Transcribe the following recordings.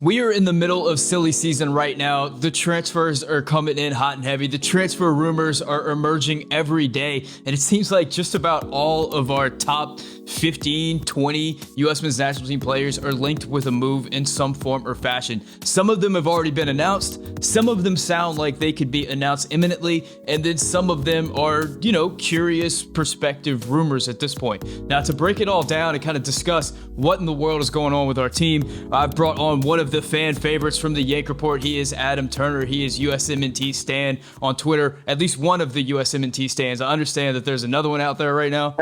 We are in the middle of silly season right now. The transfers are coming in hot and heavy. The transfer rumors are emerging every day. And it seems like just about all of our top 15, 20 U.S. men's national team players are linked with a move in some form or fashion. Some of them have already been announced. Some of them sound like they could be announced imminently. And then some of them are, curious prospective rumors at this point. Now, to break it all down and kind of discuss what in the world is going on with our team, I've brought on one of the fan favorites from the Yank Report. He is Adam Turner. He is USMNTStan on Twitter, at least one of the USMNT stands. I understand that there's another one out there right now.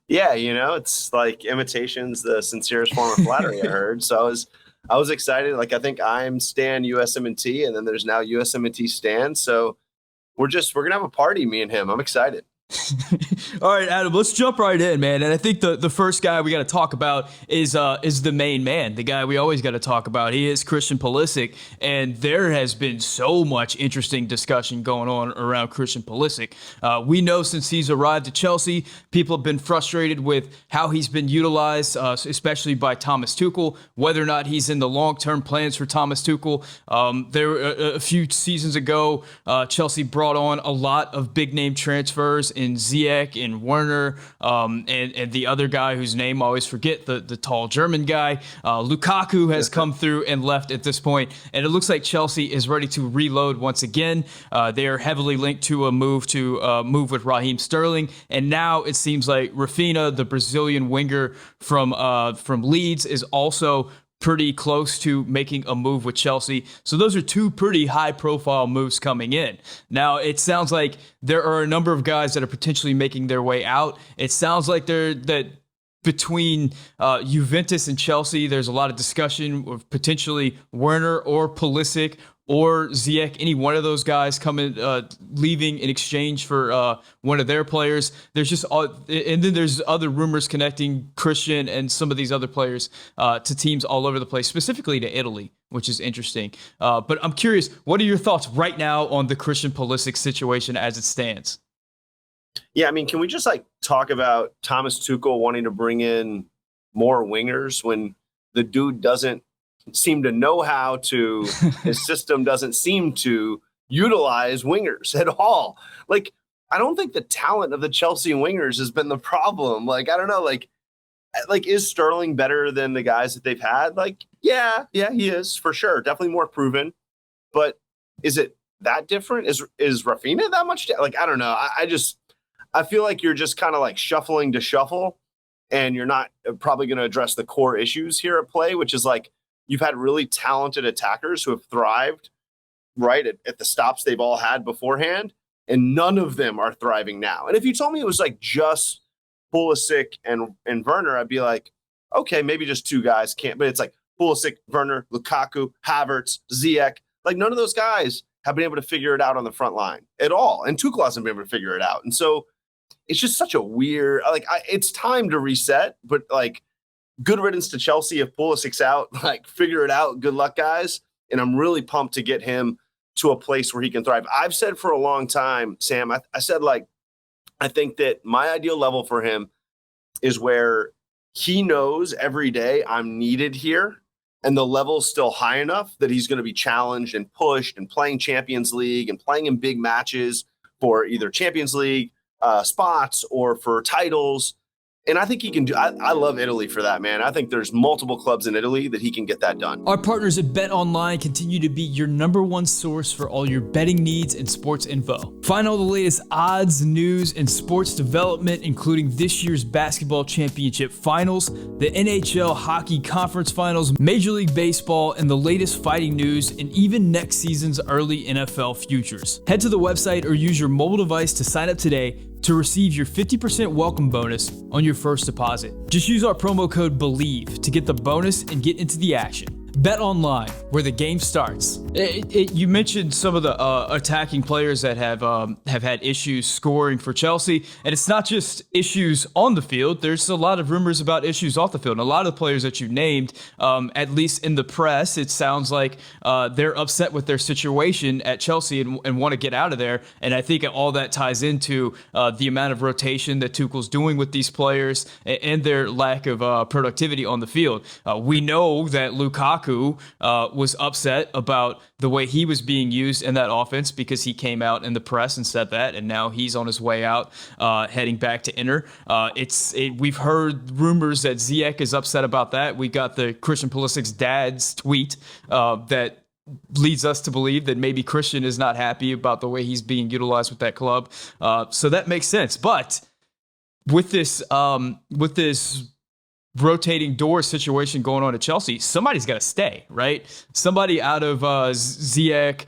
Yeah, it's like imitation's the sincerest form of flattery, I heard. So I was excited. Like, I think I'm Stan USMNT, and then there's now USMNT Stan. So we're going to have a party, me and him. I'm excited. All right, Adam, let's jump right in, man. And I think the first guy we got to talk about is the main man, the guy we always got to talk about. He is Christian Pulisic, and there has been so much interesting discussion going on around Christian Pulisic. We know since he's arrived at Chelsea, people have been frustrated with how he's been utilized, especially by Thomas Tuchel, whether or not he's in the long-term plans for Thomas Tuchel. A few seasons ago, Chelsea brought on a lot of big-name transfers in Ziyech and Werner, and the other guy whose name I always forget, the tall German guy. Lukaku has come through and left at this point, and it looks like Chelsea is ready to reload once again. They are heavily linked to a move with Raheem Sterling, and now it seems like Rafinha, the Brazilian winger from Leeds, is also pretty close to making a move with Chelsea. So those are two pretty high-profile moves coming in. Now, it sounds like there are a number of guys that are potentially making their way out. It sounds like that between Juventus and Chelsea, there's a lot of discussion of potentially Werner or Pulisic or Ziyech, any one of those guys leaving in exchange for one of their players. And then there's other rumors connecting Christian and some of these other players to teams all over the place, specifically to Italy, which is interesting. But I'm curious, what are your thoughts right now on the Christian Pulisic situation as it stands? Yeah, I mean, can we just talk about Thomas Tuchel wanting to bring in more wingers when the dude doesn't seem to know how to, his system doesn't seem to utilize wingers at all. Like, I don't think the talent of the Chelsea wingers has been the problem. Like, I don't know, like is Sterling better than the guys that they've had? Like, yeah, he is for sure. Definitely more proven. But is it that different? Is Rafinha that much? I don't know. I feel like you're just kind of shuffling to shuffle, and you're not probably going to address the core issues here at play, which is you've had really talented attackers who have thrived right at the stops they've all had beforehand, and none of them are thriving now. And if you told me it was just Pulisic and Werner, I'd be like, okay, maybe just two guys can't. But it's Pulisic, Werner, Lukaku, Havertz, Ziyech. None of those guys have been able to figure it out on the front line at all. And Tuchel hasn't been able to figure it out. And so it's just such a weird, it's time to reset, but good riddance to Chelsea if Pulisic's out. Figure it out. Good luck, guys. And I'm really pumped to get him to a place where he can thrive. I've said for a long time, Sam, I said, I think that my ideal level for him is where he knows every day I'm needed here, and the level's still high enough that he's going to be challenged and pushed and playing Champions League and playing in big matches for either Champions League spots or for titles. And I think he can do. I love Italy for that, man. I think there's multiple clubs in Italy that he can get that done. Our partners at BetOnline continue to be your number one source for all your betting needs and sports info. Find all the latest odds, news, and sports development, including this year's basketball championship finals, the NHL hockey conference finals, Major League Baseball, and the latest fighting news, and even next season's early NFL futures. Head to the website or use your mobile device to sign up today to receive your 50% welcome bonus on your first deposit. Just use our promo code BELIEVE to get the bonus and get into the action. Bet online, where the game starts. You mentioned some of the attacking players that have had issues scoring for Chelsea, and it's not just issues on the field. There's a lot of rumors about issues off the field. And a lot of the players that you named, at least in the press, it sounds like they're upset with their situation at Chelsea and want to get out of there. And I think all that ties into the amount of rotation that Tuchel's doing with these players and their lack of productivity on the field. We know that Lukaku Lukaku was upset about the way he was being used in that offense because he came out in the press and said that, and now he's on his way out, heading back to Inter. We've heard rumors that Ziyech is upset about that. We got the Christian Pulisic's dad's tweet that leads us to believe that maybe Christian is not happy about the way he's being utilized with that club. So that makes sense. But with this rotating door situation going on at Chelsea, somebody's got to stay, right? Somebody out of Ziyech,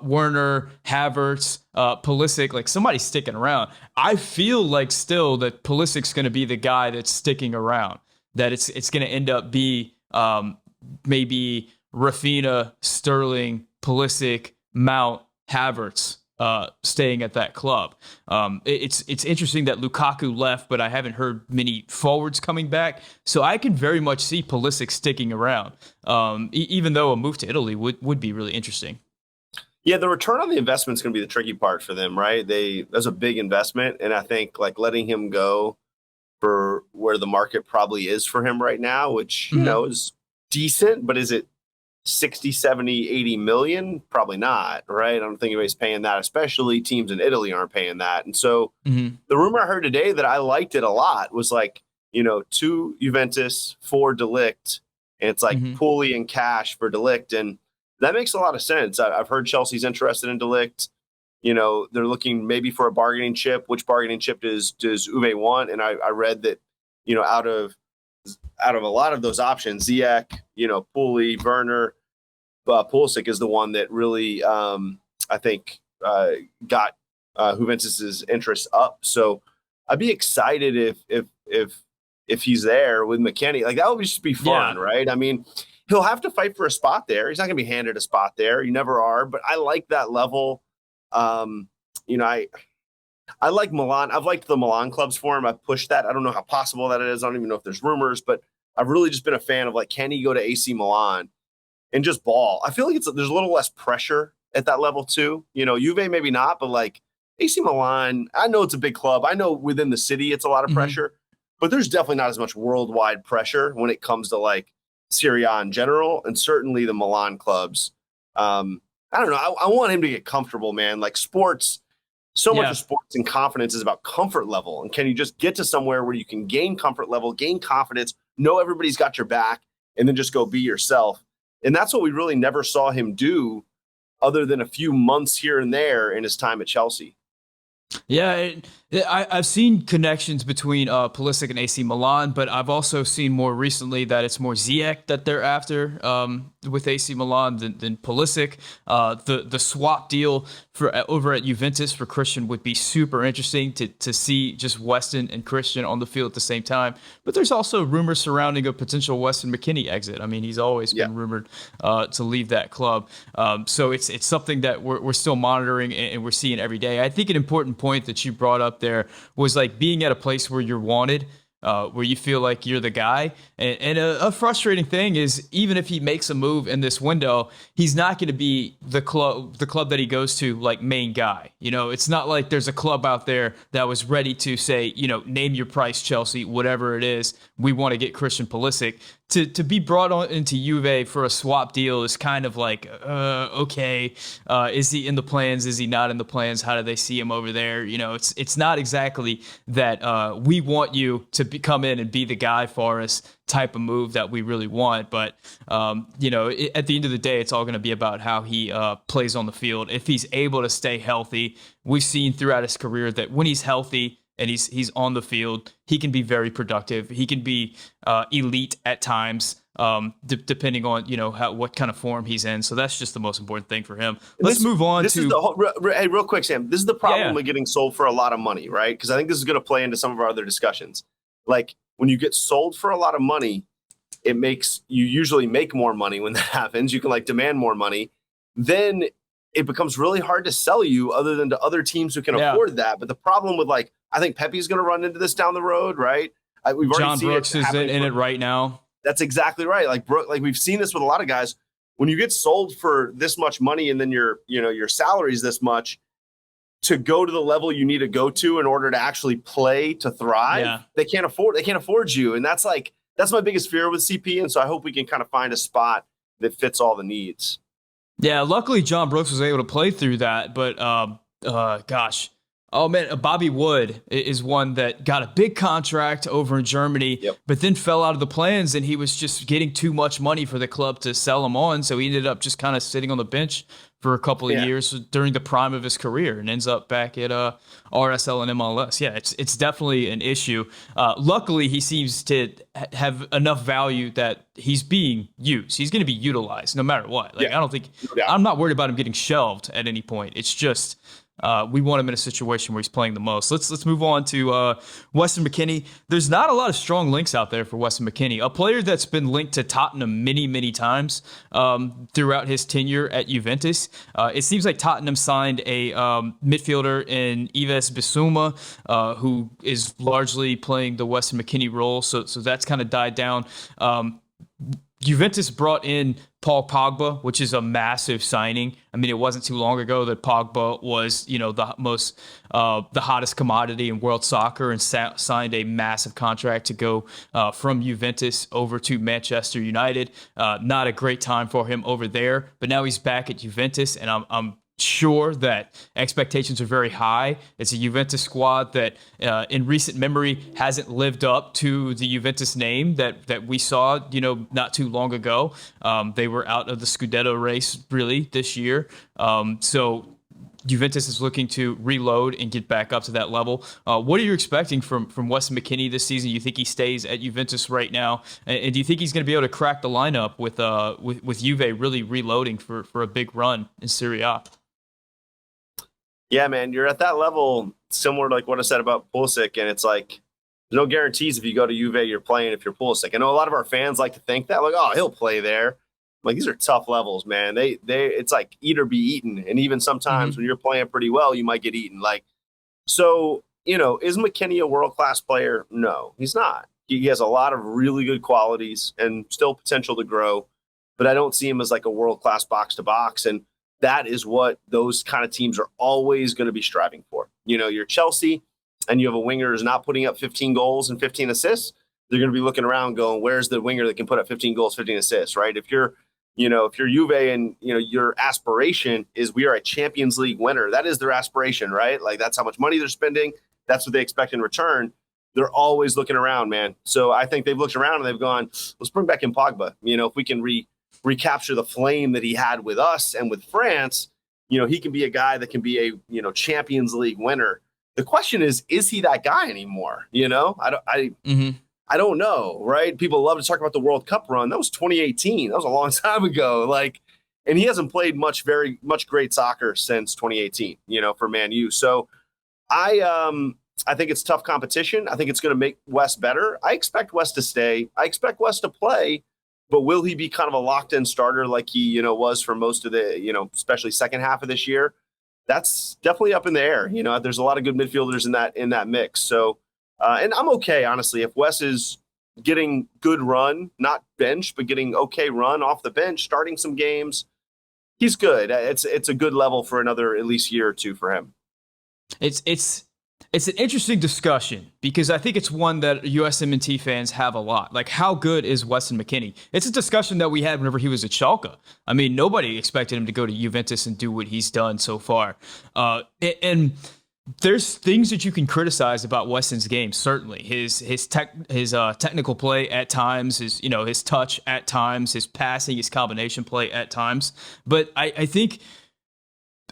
Werner, Havertz, Pulisic, like somebody's sticking around. I feel like still that Pulisic's going to be the guy that's sticking around, that it's going to end up be maybe Rafinha, Sterling, Pulisic, Mount, Havertz staying at that club. It's interesting that Lukaku left, but I haven't heard many forwards coming back. So I can very much see Pulisic sticking around, even though a move to Italy would be really interesting. Yeah, the return on the investment is going to be the tricky part for them, right? That's a big investment, and I think like letting him go for where the market probably is for him right now, which you know is decent, but is it 60, 70, 80 million? Probably not, right? I don't think anybody's paying that, especially teams in Italy aren't paying that. And so the rumor I heard today that I liked it a lot was like, 2 Juventus, 4 De Ligt, and it's like Puli and cash for De Ligt. And that makes a lot of sense. I've heard Chelsea's interested in De Ligt. They're looking maybe for a bargaining chip. Which bargaining chip does Uwe want? And I read that, out of a lot of those options, Ziyech, Puli, Werner, Pulisic is the one that really, I think, got Juventus's interest up. So I'd be excited if he's there with McKennie. Like that would just be fun, right? I mean, he'll have to fight for a spot there. He's not going to be handed a spot there. You never are. But I like that level. I like Milan. I've liked the Milan clubs for him. I've pushed that. I don't know how possible that is. I don't even know if there's rumors, but I've really just been a fan of like, can he go to AC Milan and just ball? I feel like there's a little less pressure at that level too. Juve maybe not, but like AC Milan, I know it's a big club. I know within the city it's a lot of pressure, but there's definitely not as much worldwide pressure when it comes to like Serie A in general, and certainly the Milan clubs. I don't know. I want him to get comfortable, man. Like sports. So much of sports and confidence is about comfort level. And can you just get to somewhere where you can gain comfort level, gain confidence, know everybody's got your back, and then just go be yourself? And that's what we really never saw him do other than a few months here and there in his time at Chelsea. Yeah, I've seen connections between Pulisic and AC Milan, but I've also seen more recently that it's more Ziyech that they're after with AC Milan than Pulisic. The swap deal for over at Juventus for Christian would be super interesting to see just Weston and Christian on the field at the same time. But there's also rumors surrounding a potential Weston McKennie exit. I mean, he's always been rumored to leave that club. So it's something that we're still monitoring and we're seeing every day. I think an important point that you brought up there was like being at a place where you're wanted, where you feel like you're the guy. And a frustrating thing is, even if he makes a move in this window, he's not going to be the club that he goes to, like, main guy. It's not like there's a club out there that was ready to say, name your price, Chelsea, whatever it is, we want to get Christian Pulisic. To be brought on into Juve for a swap deal is kind of like, okay, is he in the plans? Is he not in the plans? How do they see him over there? It's not exactly that we want you to come in and be the guy for us type of move that we really want. But, at the end of the day, it's all going to be about how he plays on the field. If he's able to stay healthy, we've seen throughout his career that when he's healthy, and he's on the field, he can be very productive. He can be elite at times, depending on what kind of form he's in. So that's just the most important thing for him. Let's move on to. Hey, real quick, Sam. This is the problem with getting sold for a lot of money, right? Because I think this is going to play into some of our other discussions. Like when you get sold for a lot of money, you usually make more money when that happens. You can like demand more money. Then it becomes really hard to sell you other than to other teams who can afford that. But the problem with I think Pepe's going to run into this down the road, right? We've already John seen Brooks is in it right now. That's exactly right. Like we've seen this with a lot of guys. When you get sold for this much money and then your salary is this much, to go to the level you need to go to in order to actually play to thrive, they can't afford you. And that's my biggest fear with CP. And so I hope we can kind of find a spot that fits all the needs. Yeah, luckily John Brooks was able to play through that, but gosh. Oh man, Bobby Wood is one that got a big contract over in Germany, Yep. but then fell out of the plans, and he was just getting too much money for the club to sell him on, so he ended up just kind of sitting on the bench for a couple of years during the prime of his career, and ends up back at RSL and MLS. Yeah, it's definitely an issue. Luckily, he seems to have enough value that he's being used. He's going to be utilized no matter what. Like, I don't think I'm not worried about him getting shelved at any point. It's just we want him in a situation where he's playing the most. Let's move on to Weston McKennie. There's not a lot of strong links out there for Weston McKennie, a player that's been linked to Tottenham many times throughout his tenure at Juventus. It seems like Tottenham signed a midfielder in Yves Bissouma, who is largely playing the Weston McKennie role, so that's kind of died down. Juventus brought in Paul Pogba, which is a massive signing. I mean, it wasn't too long ago that Pogba was, the hottest commodity in world soccer, and signed a massive contract to go from Juventus over to Manchester United. Not a great time for him over there, but now he's back at Juventus, and I'm sure that expectations are very high. It's a Juventus squad that in recent memory hasn't lived up to the Juventus name that we saw, not too long ago. They were out of the Scudetto race really this year. So Juventus is looking to reload and get back up to that level. What are you expecting from Weston McKennie this season? You think he stays at Juventus right now? And do you think he's going to be able to crack the lineup with Juve really reloading for a big run in Serie A? Yeah, man, you're at that level, similar to like what I said about Pulisic, and it's like there's no guarantees if you go to Juve you're playing if you're Pulisic. I know a lot of our fans like to think that, like, oh, he'll play there. Like, these are tough levels, man. It's like eat or be eaten, and even sometimes when you're playing pretty well, you might get eaten. Like, so is McKennie a world class player? No, he's not. He has a lot of really good qualities and still potential to grow, but I don't see him as like a world class box to box. And that is what those kind of teams are always going to be striving for. You're Chelsea and you have a winger who's not putting up 15 goals and 15 assists. They're going to be looking around going, where's the winger that can put up 15 goals, 15 assists, right? If you're Juve and, your aspiration is we are a Champions League winner, that is their aspiration, right? Like, that's how much money they're spending. That's what they expect in return. They're always looking around, man. So I think they've looked around and they've gone, let's bring back in Pogba. If we can recapture the flame that he had with us and with France, he can be a guy that can be a, Champions League winner. The question is he that guy anymore? I don't know, right? People love to talk about the World Cup run. That was 2018. That was a long time ago. Like, and he hasn't played much great soccer since 2018, for Man U. So I think it's tough competition. I think it's going to make West better. I expect West to stay. I expect West to play. But will he be kind of a locked-in starter like he, was for most of the, especially second half of this year? That's definitely up in the air. There's a lot of good midfielders in that mix. So, and I'm okay, honestly, if Wes is getting good run, not bench, but getting okay run off the bench, starting some games, he's good. It's a good level for another at least year or two for him. It's an interesting discussion because I think it's one that USMNT fans have a lot. Like, how good is Weston McKennie? It's a discussion that we had whenever he was at Schalke. I mean, nobody expected him to go to Juventus and do what he's done so far. And there's things that you can criticize about Weston's game. Certainly, his technical play at times, his touch at times, his passing, his combination play at times. But I think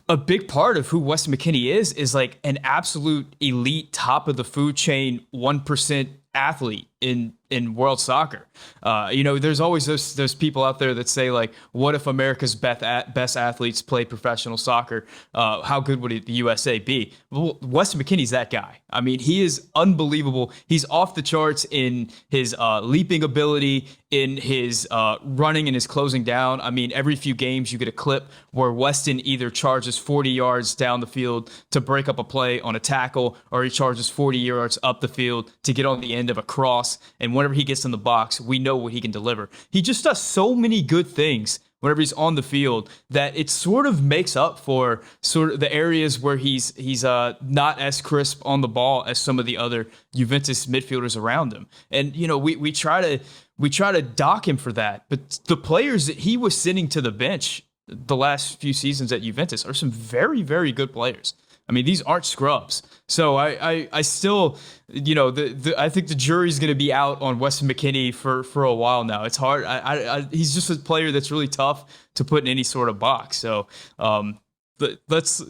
a big part of who Weston McKennie is like an absolute elite, top of the food chain, 1% athlete in world soccer. There's always those people out there that say, like, what if America's best athletes play professional soccer? How good would the USA be? Well, Weston McKennie's that guy. I mean, he is unbelievable. He's off the charts in his leaping ability, in his running and his closing down. I mean, every few games you get a clip where Weston either charges 40 yards down the field to break up a play on a tackle, or he charges 40 yards up the field to get on the end of a cross. And whenever he gets in the box, we know what he can deliver. He just does so many good things whenever he's on the field, that it sort of makes up for sort of the areas where he's not as crisp on the ball as some of the other Juventus midfielders around him. And we try to dock him for that, but the players that he was sending to the bench the last few seasons at Juventus are some very, very good players. I mean, these aren't scrubs. So I still, I think the jury's going to be out on Weston McKennie for a while now. It's hard. He's just a player that's really tough to put in any sort of box. So do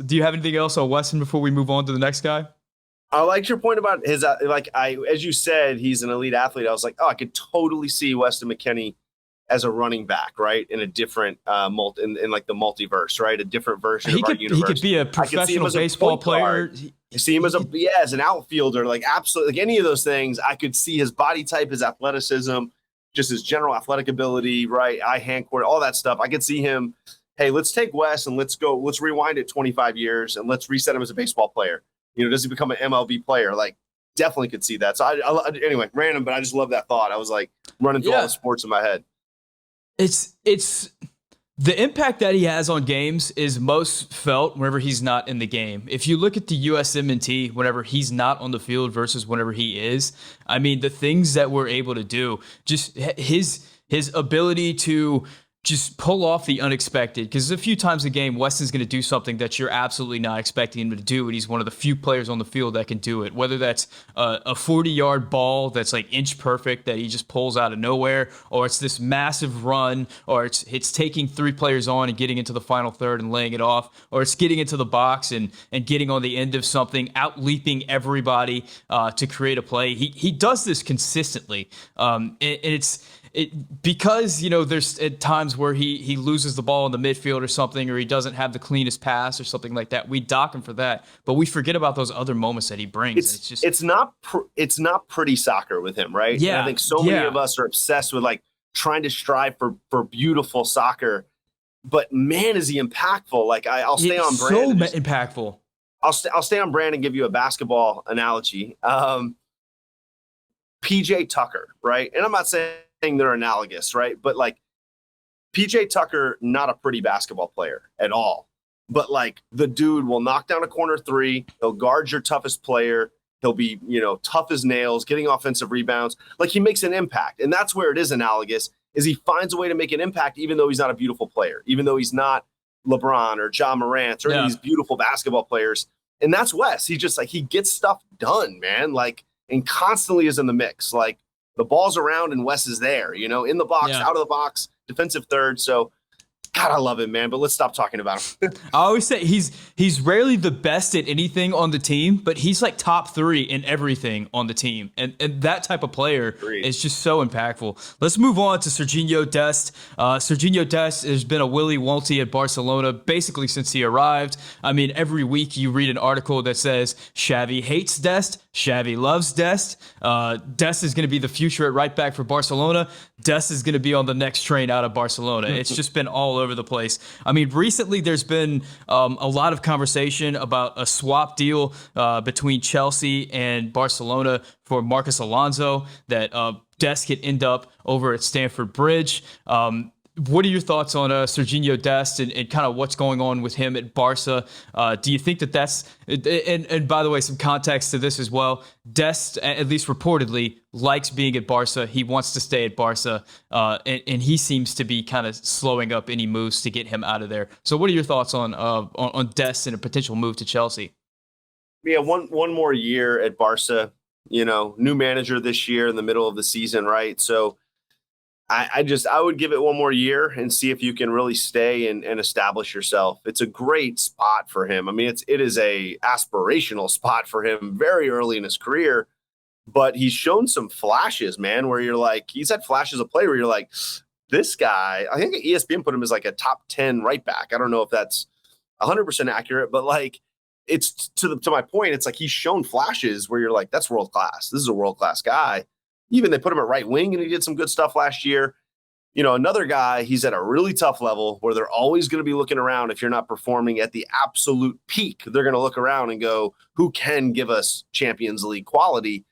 you have anything else on Weston before we move on to the next guy? I liked your point about his, as you said, he's an elite athlete. I was like, I could totally see Weston McKennie as a running back, right? In a different in like the multiverse, right? A different version of our universe. He could be a professional baseball player. You see him as as an outfielder, like absolutely, like any of those things. I could see his body type, his athleticism, just his general athletic ability, right? Eye-hand coordination, all that stuff. I could see him. Hey, let's take Wes and let's rewind it 25 years and let's reset him as a baseball player. Does he become an MLB player? Like, definitely could see that. So anyway, random, but I just love that thought. I was like running through all the sports in my head. It's the impact that he has on games is most felt whenever he's not in the game. If you look at the USMNT, whenever he's not on the field versus whenever he is, I mean, the things that we're able to do, just his ability to just pull off the unexpected, because a few times a game, Weston's going to do something that you're absolutely not expecting him to do, and he's one of the few players on the field that can do it, whether that's a 40-yard ball that's like inch perfect that he just pulls out of nowhere, or it's this massive run, or it's taking 3 players on and getting into the final third and laying it off, or it's getting into the box and getting on the end of something, out-leaping everybody to create a play. He does this consistently, and it's because there's at times where he loses the ball in the midfield or something, or he doesn't have the cleanest pass or something like that. We dock him for that, but we forget about those other moments that he brings. It's not pretty soccer with him, right? Yeah, and I think so many of us are obsessed with like trying to strive for beautiful soccer, but man, is he impactful! Like I'll stay on brand. So impactful. I'll stay on brand and give you a basketball analogy. PJ Tucker, right? And I'm not saying they're analogous, right? But like PJ Tucker, not a pretty basketball player at all, but like the dude will knock down a corner 3. He'll guard your toughest player. He'll be, tough as nails, getting offensive rebounds. Like he makes an impact. And that's where it is analogous, is he finds a way to make an impact, even though he's not a beautiful player, even though he's not LeBron or Ja Morant or any of these beautiful basketball players. And that's Wes. He just he gets stuff done, man. Like, and constantly is in the mix. Like, the ball's around and Wes is there, in the box, out of the box, defensive third. So, God, I love him, man. But let's stop talking about him. I always say he's rarely the best at anything on the team, but he's like top 3 in everything on the team. And that type of player is just so impactful. Let's move on to Sergino Dest. Sergino Dest has been a Willy Wonky at Barcelona basically since he arrived. I mean, every week you read an article that says Xavi hates Dest, Xavi loves Dest. Dest is going to be the future at right back for Barcelona. Dest is going to be on the next train out of Barcelona. It's just been all over the place. I mean, recently there's been a lot of conversation about a swap deal between Chelsea and Barcelona for Marcus Alonso that Dest could end up over at Stamford Bridge. What are your thoughts on Sergino Dest and kind of what's going on with him at Barca? Do you think that that's and by the way, some context to this as well. Dest, at least reportedly, likes being at Barca. He wants to stay at Barca, and he seems to be kind of slowing up any moves to get him out of there. So, what are your thoughts on Dest and a potential move to Chelsea? Yeah, one more year at Barca. New manager this year in the middle of the season, right? So. I would give it one more year and see if you can really stay and establish yourself. It's a great spot for him. I mean, it is a aspirational spot for him very early in his career, but he's shown some flashes, man, where you're like, he's had flashes of play where you're like, this guy, I think ESPN put him as like a top 10 right back. I don't know if that's 100% accurate, but like, it's to my point. It's like, he's shown flashes where you're like, that's world class. This is a world class guy. Even they put him at right wing and he did some good stuff last year. Another guy, he's at a really tough level where they're always going to be looking around. If you're not performing at the absolute peak, they're going to look around and go, who can give us Champions League quality?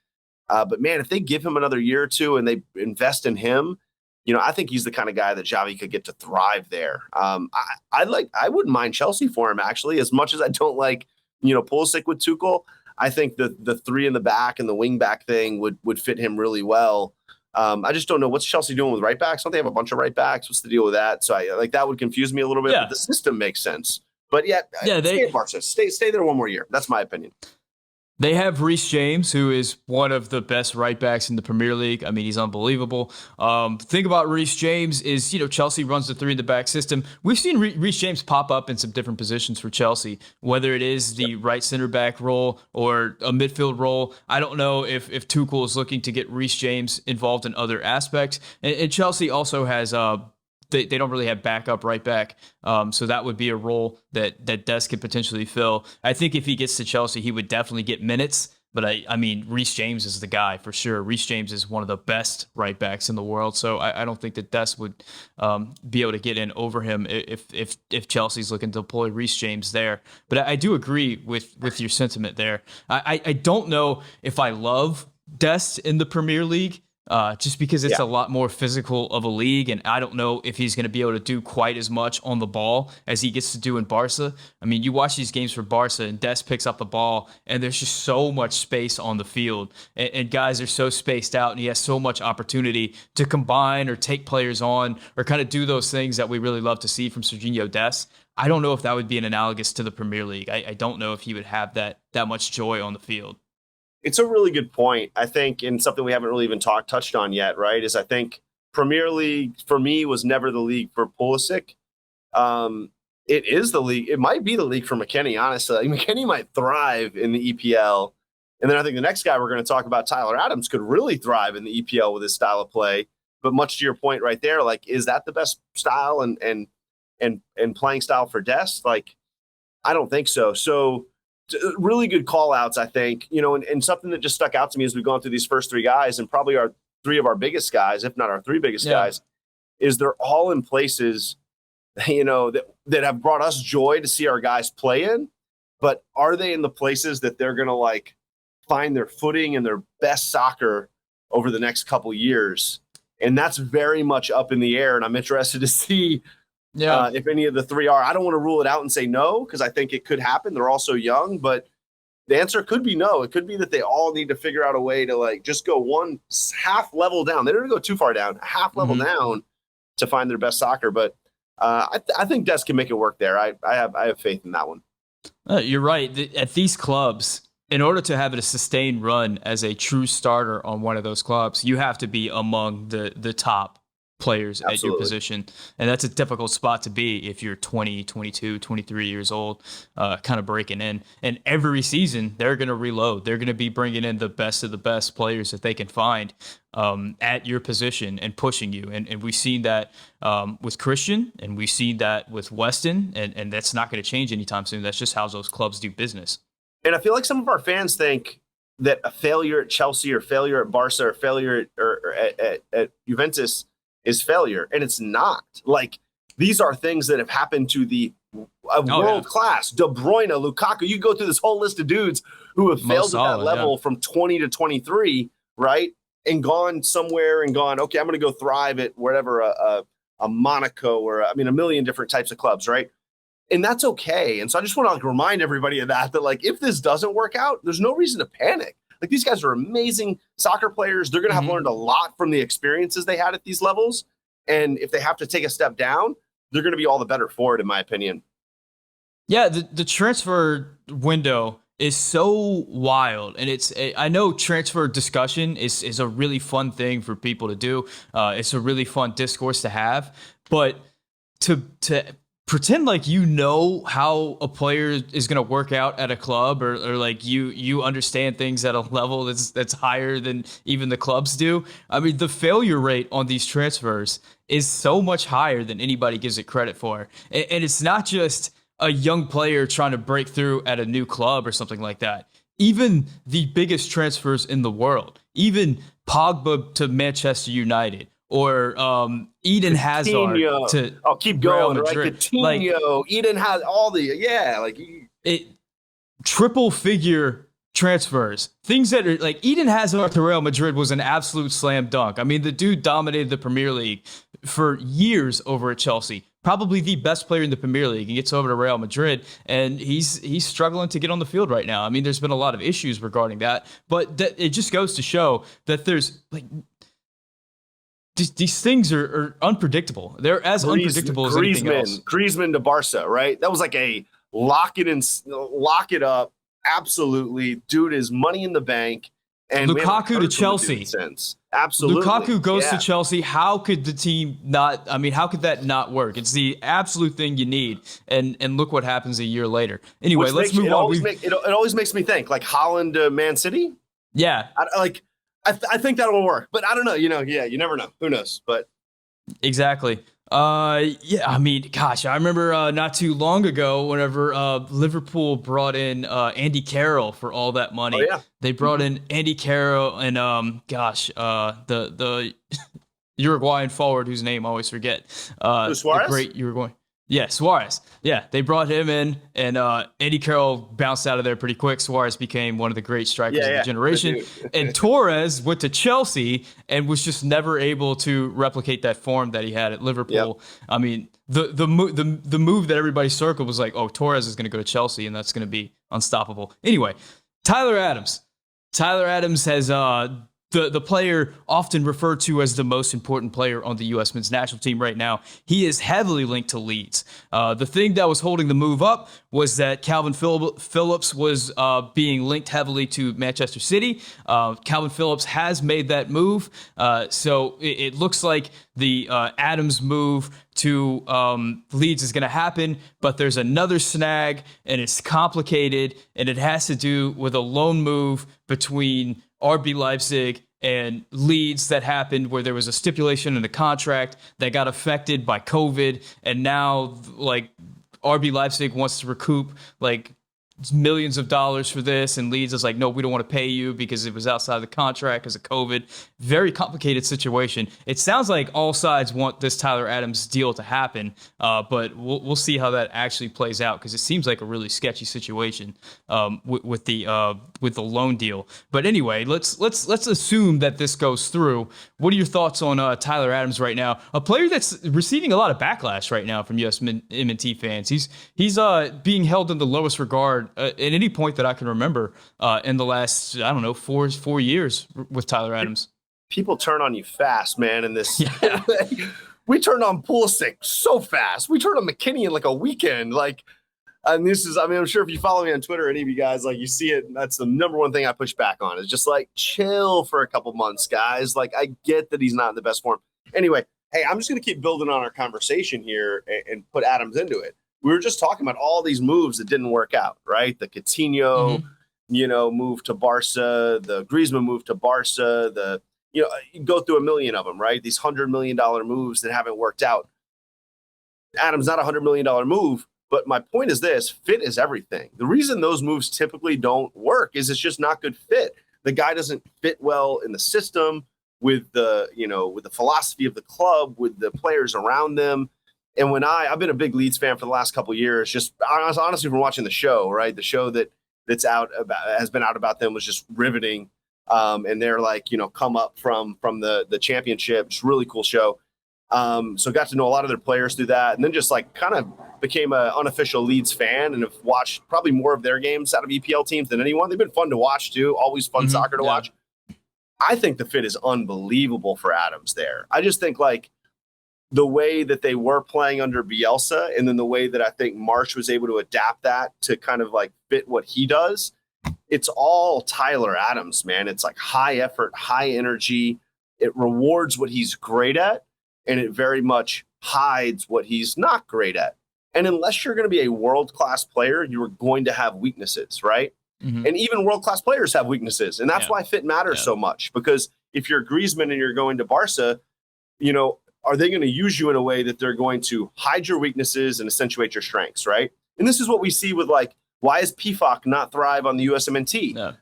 But man, if they give him another year or two and they invest in him, I think he's the kind of guy that Xavi could get to thrive there. I wouldn't mind Chelsea for him, actually, as much as I don't like, Pulisic with Tuchel. I think the three in the back and the wing back thing would fit him really well. I just don't know what's Chelsea doing with right backs. Don't they have a bunch of right backs? What's the deal with that? So that would confuse me a little bit, but the system makes sense. But stay at Barca. Stay there one more year. That's my opinion. They have Reece James, who is one of the best right backs in the Premier League. I mean, he's unbelievable. Thing about Reece James is, Chelsea runs the three in the back system. We've seen Reece James pop up in some different positions for Chelsea, whether it is the right center back role or a midfield role. I don't know if Tuchel is looking to get Reece James involved in other aspects. And Chelsea also has they don't really have backup right back. So that would be a role that Dest could potentially fill. I think if he gets to Chelsea, he would definitely get minutes. But I mean, Reece James is the guy for sure. Reece James is one of the best right backs in the world. So I don't think that Dest would be able to get in over him if Chelsea's looking to deploy Reece James there. But I do agree with your sentiment there. I don't know if I love Dest in the Premier League. Just because it's a lot more physical of a league, and I don't know if he's going to be able to do quite as much on the ball as he gets to do in Barca. I mean, you watch these games for Barca, and Dest picks up the ball, and there's just so much space on the field, and guys are so spaced out, and he has so much opportunity to combine or take players on or kind of do those things that we really love to see from Sergino Dest. I don't know if that would be an analogous to the Premier League. I don't know if he would have that much joy on the field. It's a really good point, I think, and something we haven't really even touched on yet, right, is I think Premier League, for me, was never the league for Pulisic. It is the league. It might be the league for McKennie, honestly. McKennie might thrive in the EPL. And then I think the next guy we're going to talk about, Tyler Adams, could really thrive in the EPL with his style of play. But much to your point right there, is that the best style and playing style for Dest? I don't think so. So, really good call outs, I think, and something that just stuck out to me as we've gone through these first three guys, and probably our three of our biggest guys, if not our three biggest guys, is they're all in places, that have brought us joy to see our guys play in. But are they in the places that they're going to find their footing and their best soccer over the next couple years? And that's very much up in the air. And I'm interested to see if any of the three are. I don't want to rule it out and say no, because I think it could happen. They're all so young, but the answer could be no. It could be that they all need to figure out a way to just go one half level down. They don't go too far down, half level down to find their best soccer. But I think Dest can make it work there. I have faith in that one. You're right. At these clubs, in order to have a sustained run as a true starter on one of those clubs, you have to be among the top players at your position. And that's a difficult spot to be if you're 20, 22, 23 years old, kind of breaking in. And every season, they're going to reload. They're going to be bringing in the best of the best players that they can find at your position and pushing you. And we've seen that with Christian, and we've seen that with Weston, and that's not going to change anytime soon. That's just how those clubs do business. And I feel like some of our fans think that a failure at Chelsea or failure at Barca or failure at Juventus is failure, and it's not. These are things that have happened to the world class. De Bruyne, Lukaku. You go through this whole list of dudes who have failed at that level from 20 to 23, right? And gone somewhere and gone, okay, I'm going to go thrive at wherever a Monaco or a million different types of clubs, right? And that's okay. And so I just want to remind everybody of that if this doesn't work out, there's no reason to panic. These guys are amazing soccer players. They're going to have learned a lot from the experiences they had at these levels. And if they have to take a step down, they're going to be all the better for it, in my opinion. Yeah, the transfer window is so wild. And I know transfer discussion is a really fun thing for people to do. It's a really fun discourse to have. But to pretend like how a player is going to work out at a club or you understand things at a level that's higher than even the clubs do. I mean, the failure rate on these transfers is so much higher than anybody gives it credit for. And it's not just a young player trying to break through at a new club or something like that. Even the biggest transfers in the world, even Pogba to Manchester United, or Eden Hazard to I'll keep going, right? Coutinho, Eden has all the triple figure transfers, things that are like Eden Hazard to Real Madrid was an absolute slam dunk. I mean, the dude dominated the Premier League for years over at Chelsea. Probably the best player in the Premier League. He gets over to Real Madrid, and he's struggling to get on the field right now. I mean, there's been a lot of issues regarding that, but it just goes to show that there's like these things are unpredictable. They're as unpredictable as anything else. Griezmann to Barca, right? That was like a lock it up. Absolutely, dude is money in the bank. And Lukaku to Chelsea. Absolutely. Lukaku goes to Chelsea. How could the team not? I mean, how could that not work? It's the absolute thing you need. And look what happens a year later. Anyway, let's move on. It always makes me think like Holland to Man City. Yeah, I think that will work, but I don't know. You never know. Who knows? But exactly. Yeah, I mean, gosh, I remember not too long ago whenever Liverpool brought in Andy Carroll for all that money. Oh, yeah. They brought in Andy Carroll and the Uruguayan forward whose name I always forget. Suarez? The great Uruguayan. Yeah, Suarez. Yeah, they brought him in, and Andy Carroll bounced out of there pretty quick. Suarez became one of the great strikers of the generation. And Torres went to Chelsea and was just never able to replicate that form that he had at Liverpool. Yep. I mean, the move that everybody circled was like, oh, Torres is going to go to Chelsea, and that's going to be unstoppable. Anyway, Tyler Adams. Tyler Adams has the player often referred to as the most important player on the U.S. men's national team right now. He is heavily linked to Leeds. The thing that was holding the move up was that Calvin Phillips was being linked heavily to Manchester City. Calvin Phillips has made that move. So it looks like the Adams move to Leeds is going to happen, but there's another snag, and it's complicated, and it has to do with a loan move between RB Leipzig and Leeds that happened where there was a stipulation in the contract that got affected by COVID, and now like RB Leipzig wants to recoup like millions of dollars for this, and Leeds is like, no, we don't want to pay you because it was outside the contract because of COVID. Very complicated situation. It sounds like all sides want this Tyler Adams deal to happen, but we'll see how that actually plays out because it seems like a really sketchy situation with the loan deal. But anyway, let's assume that this goes through. What are your thoughts on Tyler Adams right now? A player that's receiving a lot of backlash right now from USMNT fans. He's being held in the lowest regard at any point that I can remember in the last, I don't know, four years with Tyler Adams. People turn on you fast, man, in this. Yeah. We turned on Pulisic so fast. We turned on McKennie in like a weekend. And this is, I mean, I'm sure if you follow me on Twitter, any of you guys, like you see it, that's the number one thing I push back on is just like chill for a couple months, guys. Like I get that he's not in the best form. Anyway, hey, I'm just going to keep building on our conversation here and put Adams into it. We were just talking about all these moves that didn't work out, right? The Coutinho, move to Barca, the Griezmann move to Barca, you go through a million of them, right? These $100 million moves that haven't worked out. Adam's not a $100 million move, but my point is this: fit is everything. The reason those moves typically don't work is it's just not good fit. The guy doesn't fit well in the system with the philosophy of the club, with the players around them. And when I've been a big Leeds fan for the last couple of years, just honestly from watching the show, right? The show that's out about has been out about them was just riveting. And they're like, come up from the championship. It's a really cool show. So got to know a lot of their players through that, and then just like kind of became an unofficial Leeds fan and have watched probably more of their games out of EPL teams than anyone. They've been fun to watch too. Always fun soccer to watch. I think the fit is unbelievable for Adams there. I just think like the way that they were playing under Bielsa, and then the way that I think Marsh was able to adapt that to kind of like fit what he does. It's all Tyler Adams, man. It's like high effort, high energy. It rewards what he's great at, and it very much hides what he's not great at. And unless you're going to be a world-class player, you're going to have weaknesses, right? Mm-hmm. And even world-class players have weaknesses. And that's why fit matters so much. Because if you're Griezmann and you're going to Barca, are they going to use you in a way that they're going to hide your weaknesses and accentuate your strengths, right? And this is what we see with like, why is Pefok not thrive on the USMNT? No.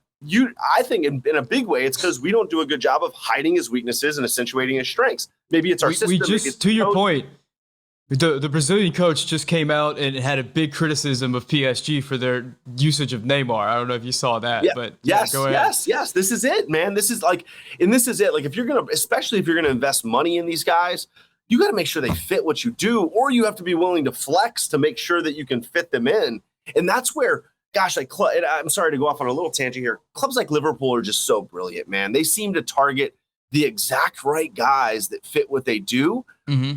I think in a big way, it's because we don't do a good job of hiding his weaknesses and accentuating his strengths. Maybe it's our system. To your point, The Brazilian coach just came out and had a big criticism of PSG for their usage of Neymar. I don't know if you saw that, Yeah. but yeah, Yes. go ahead. Yes. Yes. This is it, man. This is like, and this is it. Like, if you're gonna, especially if you're gonna invest money in these guys, you got to make sure they fit what you do, or you have to be willing to flex to make sure that you can fit them in. And that's where, gosh, like, and I'm sorry to go off on a little tangent here. Clubs like Liverpool are just so brilliant, man. They seem to target the exact right guys that fit what they do,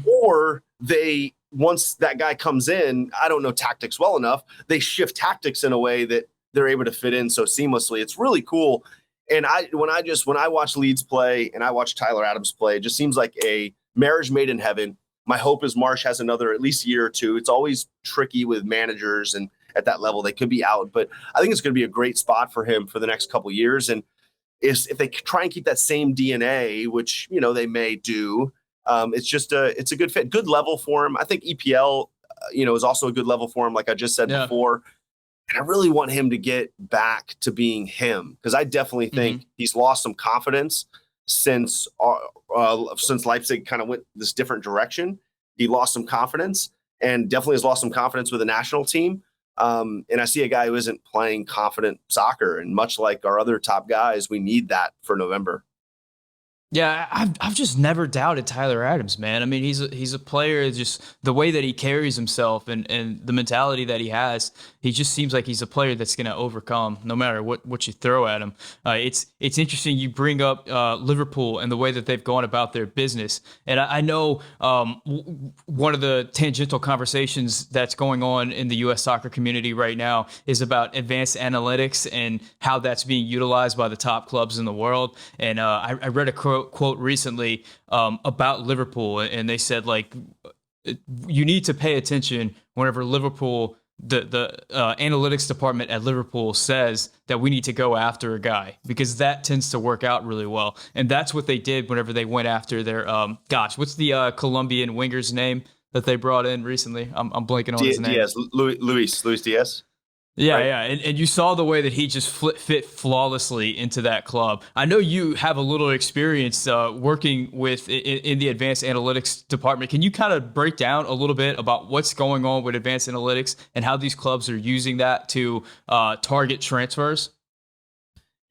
or they, once that guy comes in, I don't know tactics well enough, they shift tactics in a way that they're able to fit in so seamlessly. It's really cool. And when I watch Leeds play and I watch Tyler Adams play, it just seems like a marriage made in heaven. My hope is Marsh has another at least year or two. It's always tricky with managers, and at that level they could be out, but I think it's going to be a great spot for him for the next couple of years. And if they try and keep that same DNA, which, you know, they may do, it's a good fit, good level for him. I think EPL, is also a good level for him, like I just said before. And I really want him to get back to being him, because I definitely think he's lost some confidence since Leipzig kind of went this different direction. He lost some confidence, and definitely has lost some confidence with the national team. And I see a guy who isn't playing confident soccer, and much like our other top guys, we need that for November. Yeah, I've just never doubted Tyler Adams, man. I mean, he's a player. Just the way that he carries himself and the mentality that he has, he just seems like he's a player that's going to overcome no matter what you throw at him. It's interesting you bring up Liverpool and the way that they've gone about their business. And I know one of the tangential conversations that's going on in the U.S. soccer community right now is about advanced analytics and how that's being utilized by the top clubs in the world. And I read a quote recently about Liverpool, and they said, like, you need to pay attention whenever Liverpool, the analytics department at Liverpool says that we need to go after a guy, because that tends to work out really well. And that's what they did whenever they went after their what's the Colombian winger's name that they brought in recently? I'm blanking on his name. Diaz, Luis Diaz. Yeah, Right? yeah, and you saw the way that he just fit flawlessly into that club. I know you have a little experience working with in the advanced analytics department. Can you kind of break down a little bit about what's going on with advanced analytics and how these clubs are using that to target transfers?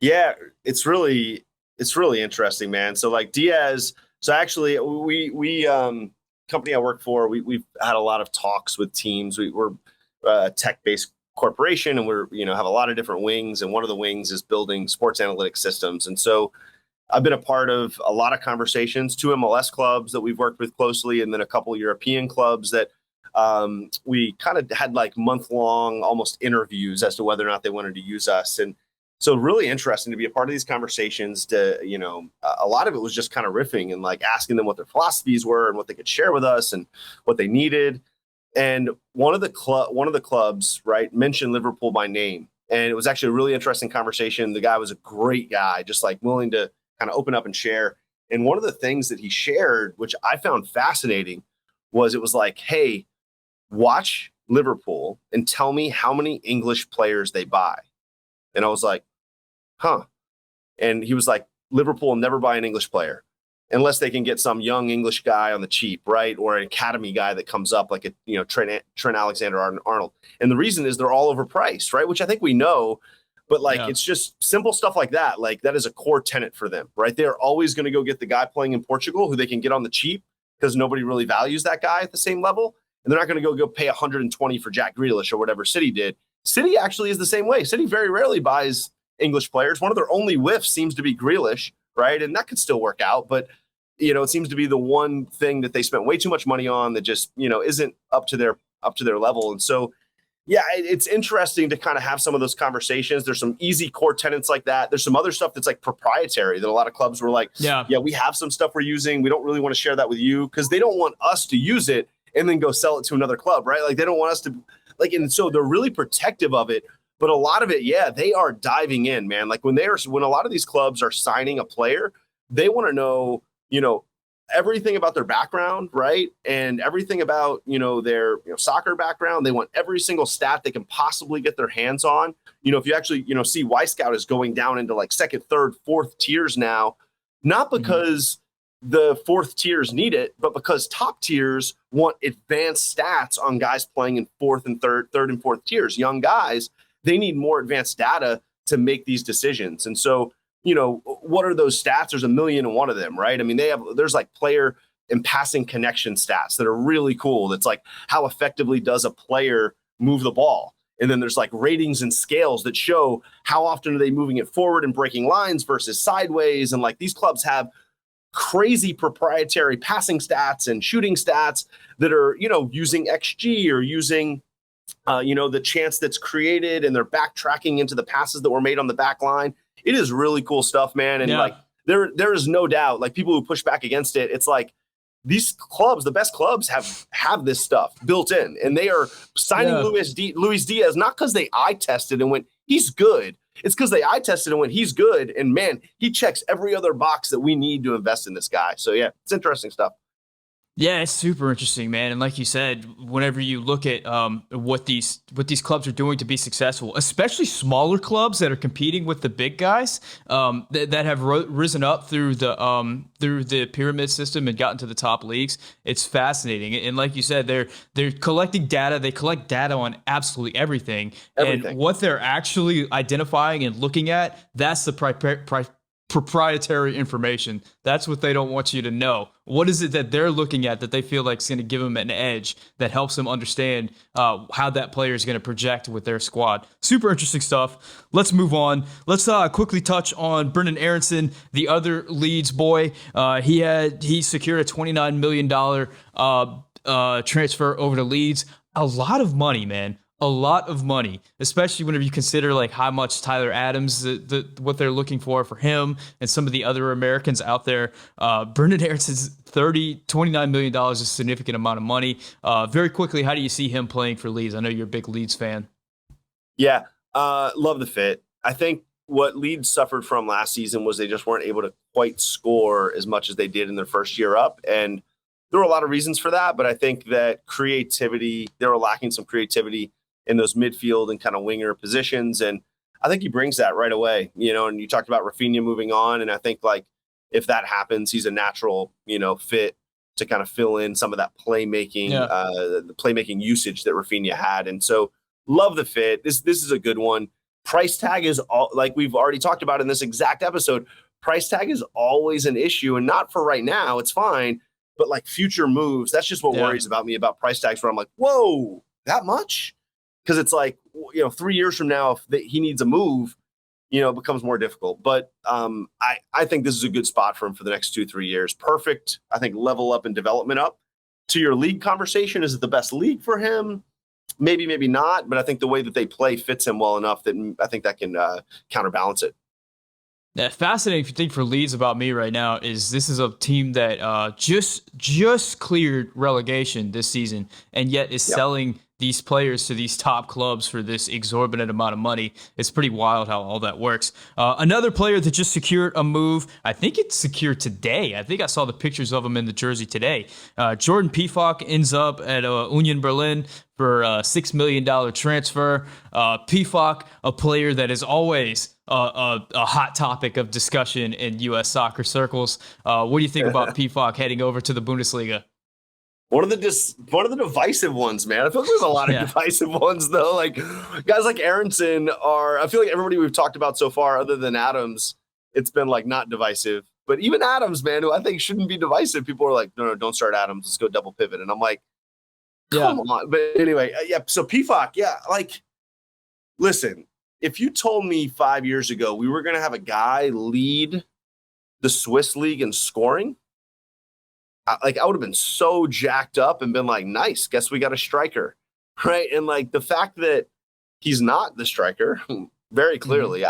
Yeah, it's really interesting, man. So like Diaz, so actually we company I work for, we've had a lot of talks with teams. We're tech-based corporation, and we're have a lot of different wings, and one of the wings is building sports analytics systems. And so I've been a part of a lot of conversations, 2 MLS clubs that we've worked with closely, and then a couple European clubs that we kind of had like month-long almost interviews as to whether or not they wanted to use us. And so really interesting to be a part of these conversations. To a lot of it was just kind of riffing and like asking them what their philosophies were and what they could share with us and what they needed. And one of the clubs, right, mentioned Liverpool by name. And it was actually a really interesting conversation. The guy was a great guy, just like willing to kind of open up and share. And one of the things that he shared, which I found fascinating, was it was like, hey, watch Liverpool and tell me how many English players they buy. And I was like, huh. And he was like, Liverpool will never buy an English player unless they can get some young English guy on the cheap, right? Or an academy guy that comes up like Trent Alexander-Arnold. And the reason is they're all overpriced, right? Which I think we know, but it's just simple stuff like that. Like that is a core tenet for them, right? They're always going to go get the guy playing in Portugal who they can get on the cheap because nobody really values that guy at the same level. And they're not going to go pay 120 for Jack Grealish or whatever City did. City actually is the same way. City very rarely buys English players. One of their only whiffs seems to be Grealish, right? And that could still work out, but it seems to be the one thing that they spent way too much money on that just isn't up to their level. And so it's interesting to kind of have some of those conversations. There's some easy core tenets like that. There's some other stuff that's like proprietary that a lot of clubs were like, yeah, we have some stuff we're using, we don't really want to share that with you, because they don't want us to use it and then go sell it to another club, right? Like they don't want us to and so they're really protective of it. But a lot of it, they are diving in, man. Like when a lot of these clubs are signing a player, they want to know everything about their background, right? And everything about, their soccer background. They want every single stat they can possibly get their hands on. If you actually, see Y Scout is going down into like second, third, fourth tiers now, not because the fourth tiers need it, but because top tiers want advanced stats on guys playing in third and fourth tiers, young guys, they need more advanced data to make these decisions. And so, what are those stats? There's 1,000,001 of them, right? I mean, there's like player and passing connection stats that are really cool. That's like, how effectively does a player move the ball? And then there's like ratings and scales that show how often are they moving it forward and breaking lines versus sideways. And like, these clubs have crazy proprietary passing stats and shooting stats that are, using XG or using, the chance that's created, and they're backtracking into the passes that were made on the back line. It is really cool stuff, man. And like, there is no doubt, like, people who push back against it, it's like, these clubs, the best clubs, have this stuff built in, and they are signing Luis Diaz not because they eye tested and went, he's good. It's because they eye tested and went, he's good, and man, he checks every other box that we need to invest in this guy. So yeah, it's interesting stuff. Yeah, it's super interesting, man. And like you said, whenever you look at what these clubs are doing to be successful, especially smaller clubs that are competing with the big guys that have risen up through the pyramid system and gotten to the top leagues, it's fascinating. And like you said, they're collecting data. They collect data on absolutely everything. And what they're actually identifying and looking at, that's the proprietary information. That's what they don't want you to know. What is it that they're looking at that they feel like is going to give them an edge that helps them understand how that player is going to project with their squad? Super interesting stuff. Let's move on. Let's quickly touch on Brenden Aaronson, the other Leeds boy. He secured a $29 million transfer over to Leeds. A lot of money, man. A lot of money, especially whenever you consider like how much Tyler Adams, what they're looking for him, and some of the other Americans out there. Brenden Aaronson's $29 million is a significant amount of money. Very quickly, how do you see him playing for Leeds? I know you're a big Leeds fan. Yeah, love the fit. I think what Leeds suffered from last season was they just weren't able to quite score as much as they did in their first year up, and there were a lot of reasons for that. But I think that they were lacking some creativity in those midfield and kind of winger positions. And I think he brings that right away, and you talked about Rafinha moving on. And I think like, if that happens, he's a natural, fit to kind of fill in some of that playmaking, the playmaking usage that Rafinha had. And so love the fit. This is a good one. Price tag is all, like we've already talked about in this exact episode. Price tag is always an issue, and not for right now. It's fine. But like future moves, that's just what worries about me about price tags, where I'm like, whoa, that much? Because it's like, 3 years from now, if he needs a move, it becomes more difficult. But I think this is a good spot for him for the next 2-3 years. Perfect. I think level up and development up. To your league conversation, is it the best league for him? Maybe, maybe not. But I think the way that they play fits him well enough that I think that can counterbalance it. The fascinating thing for Leeds about me right now is this is a team that just cleared relegation this season, and yet is selling these players to these top clubs for this exorbitant amount of money. It's pretty wild how all that works. Another player that just secured a move, I think it's secured today. I think I saw the pictures of him in the jersey today. Jordan Pefok ends up at Union Berlin for a $6 million transfer. Pefok, a player that is always a hot topic of discussion in U.S. soccer circles. What do you think about Pefok heading over to the Bundesliga? One of the divisive ones, man. I feel like there's a lot of divisive ones, though. Like, guys like Aaronson I feel like everybody we've talked about so far, other than Adams, it's been like not divisive. But even Adams, man, who I think shouldn't be divisive, people are like, no, don't start Adams. Let's go double pivot. And I'm like, come on. But anyway, so Pefok, like, listen, if you told me 5 years ago we were going to have a guy lead the Swiss league in scoring, I would have been so jacked up and been like, nice, guess we got a striker, right? And like the fact that he's not the striker, very clearly,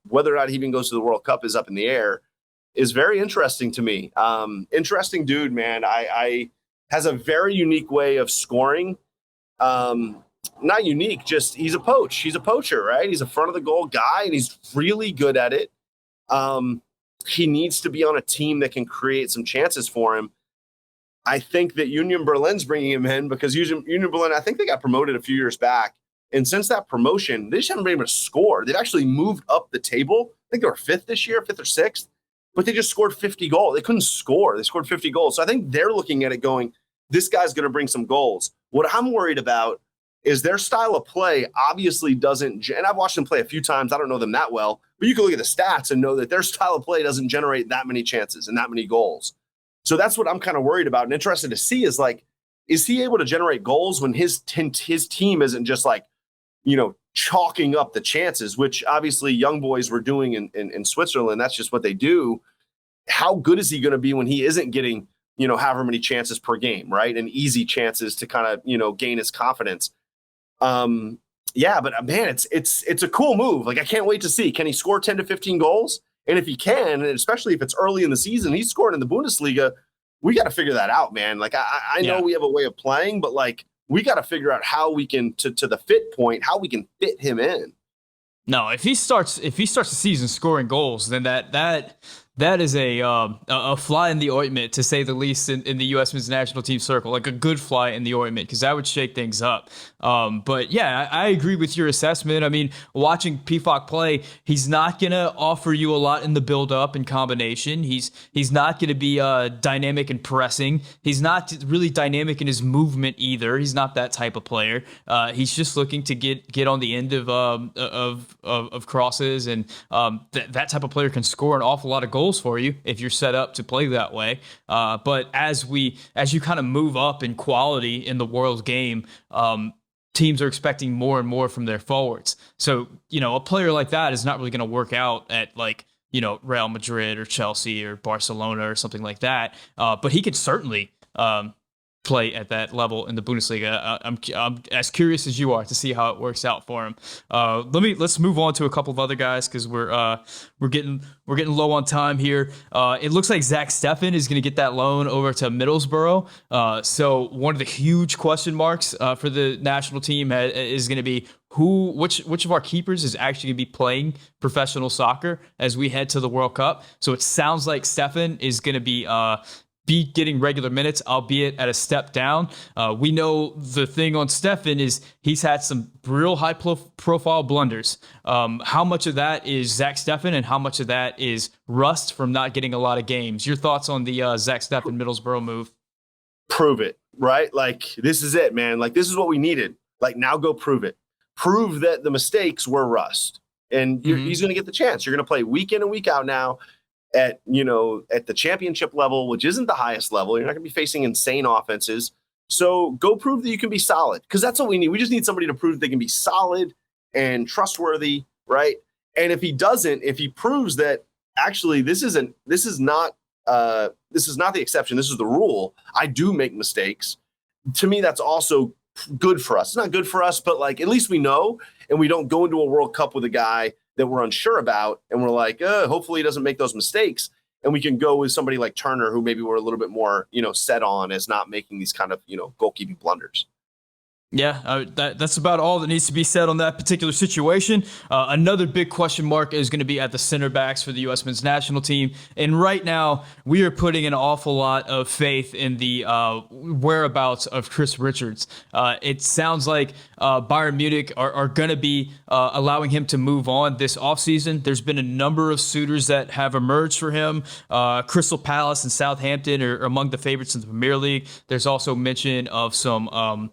whether or not he even goes to the World Cup is up in the air, is very interesting to me. Interesting dude, man. I has a very unique way of scoring. Not unique, just he's a poacher, right? He's a front of the goal guy, and he's really good at it. He needs to be on a team that can create some chances for him. I think that Union Berlin's bringing him in because Union Berlin, I think they got promoted a few years back. And since that promotion, they just haven't been able to score. They've actually moved up the table. I think they were fifth this year, fifth or sixth. but they just scored 50 goals. They couldn't score. They scored 50 goals. So I think they're looking at it going, this guy's going to bring some goals. What I'm worried about is their style of play obviously doesn't, and I've watched them play a few times. I don't know them that well, but you can look at the stats and know that their style of play doesn't generate that many chances and that many goals. So that's what I'm kind of worried about and interested to see is like, is he able to generate goals when his team isn't just like, chalking up the chances, which obviously young boys were doing in Switzerland. That's just what they do. How good is he going to be when he isn't getting, however many chances per game, right? And easy chances to kind of, gain his confidence. Yeah, but man, it's a cool move. Like I can't wait to see, can he score 10 to 15 goals? And if he can, and especially if it's early in the season, he's scored in the Bundesliga. We got to figure that out, man. Like I know we have a way of playing, but like we got to figure out how we can, to the fit point, how we can fit him in. No, if he starts the season scoring goals, then that is a fly in the ointment, to say the least, in the U.S. men's national team circle, like a good fly in the ointment, because that would shake things up. But yeah, I agree with your assessment. I mean, watching Pefok play, he's not gonna offer you a lot in the build up and combination. He's not gonna be dynamic and pressing. He's not really dynamic in his movement either. He's not that type of player. He's just looking to get on the end of crosses, and that type of player can score an awful lot of goals for you if you're set up to play that way. But as you kind of move up in quality in the world game, teams are expecting more and more from their forwards. So, a player like that is not really going to work out at like, Real Madrid or Chelsea or Barcelona or something like that. But he could certainly play at that level in the Bundesliga. I'm as curious as you are to see how it works out for him. Let's move on to a couple of other guys, because we're getting low on time here. It looks like Zach Steffen is going to get that loan over to Middlesbrough. So one of the huge question marks for the national team is going to be which of our keepers is actually going to be playing professional soccer as we head to the World Cup. So it sounds like Steffen is going to be getting regular minutes, albeit at a step down. We know the thing on Steffen is he's had some real high-profile blunders. How much of that is Zach Steffen, and how much of that is rust from not getting a lot of games? Your thoughts on the Zach Steffen Middlesbrough move? Prove it, right? Like, this is it, man. Like, this is what we needed. Like, now go prove it. Prove that the mistakes were rust. And he's going to get the chance. You're going to play week in and week out now at the championship level, which isn't the highest level. You're not going to be facing insane offenses. So go prove that you can be solid, because that's what we need. We just need somebody to prove they can be solid and trustworthy, right? And if he proves that actually this is not the exception, this is the rule, I do make mistakes, to me that's also good for us. It's not good for us, but like at least we know, and we don't go into a World Cup with a guy that we're unsure about, and we're like, hopefully he doesn't make those mistakes. And we can go with somebody like Turner, who maybe we're a little bit more, set on as not making these kind of, goalkeeping blunders. Yeah, that's about all that needs to be said on that particular situation. Another big question mark is going to be at the center backs for the U.S. men's national team. And right now, we are putting an awful lot of faith in the whereabouts of Chris Richards. It sounds like Bayern Munich are going to be allowing him to move on this offseason. There's been a number of suitors that have emerged for him. Crystal Palace and Southampton are among the favorites in the Premier League. There's also mention of some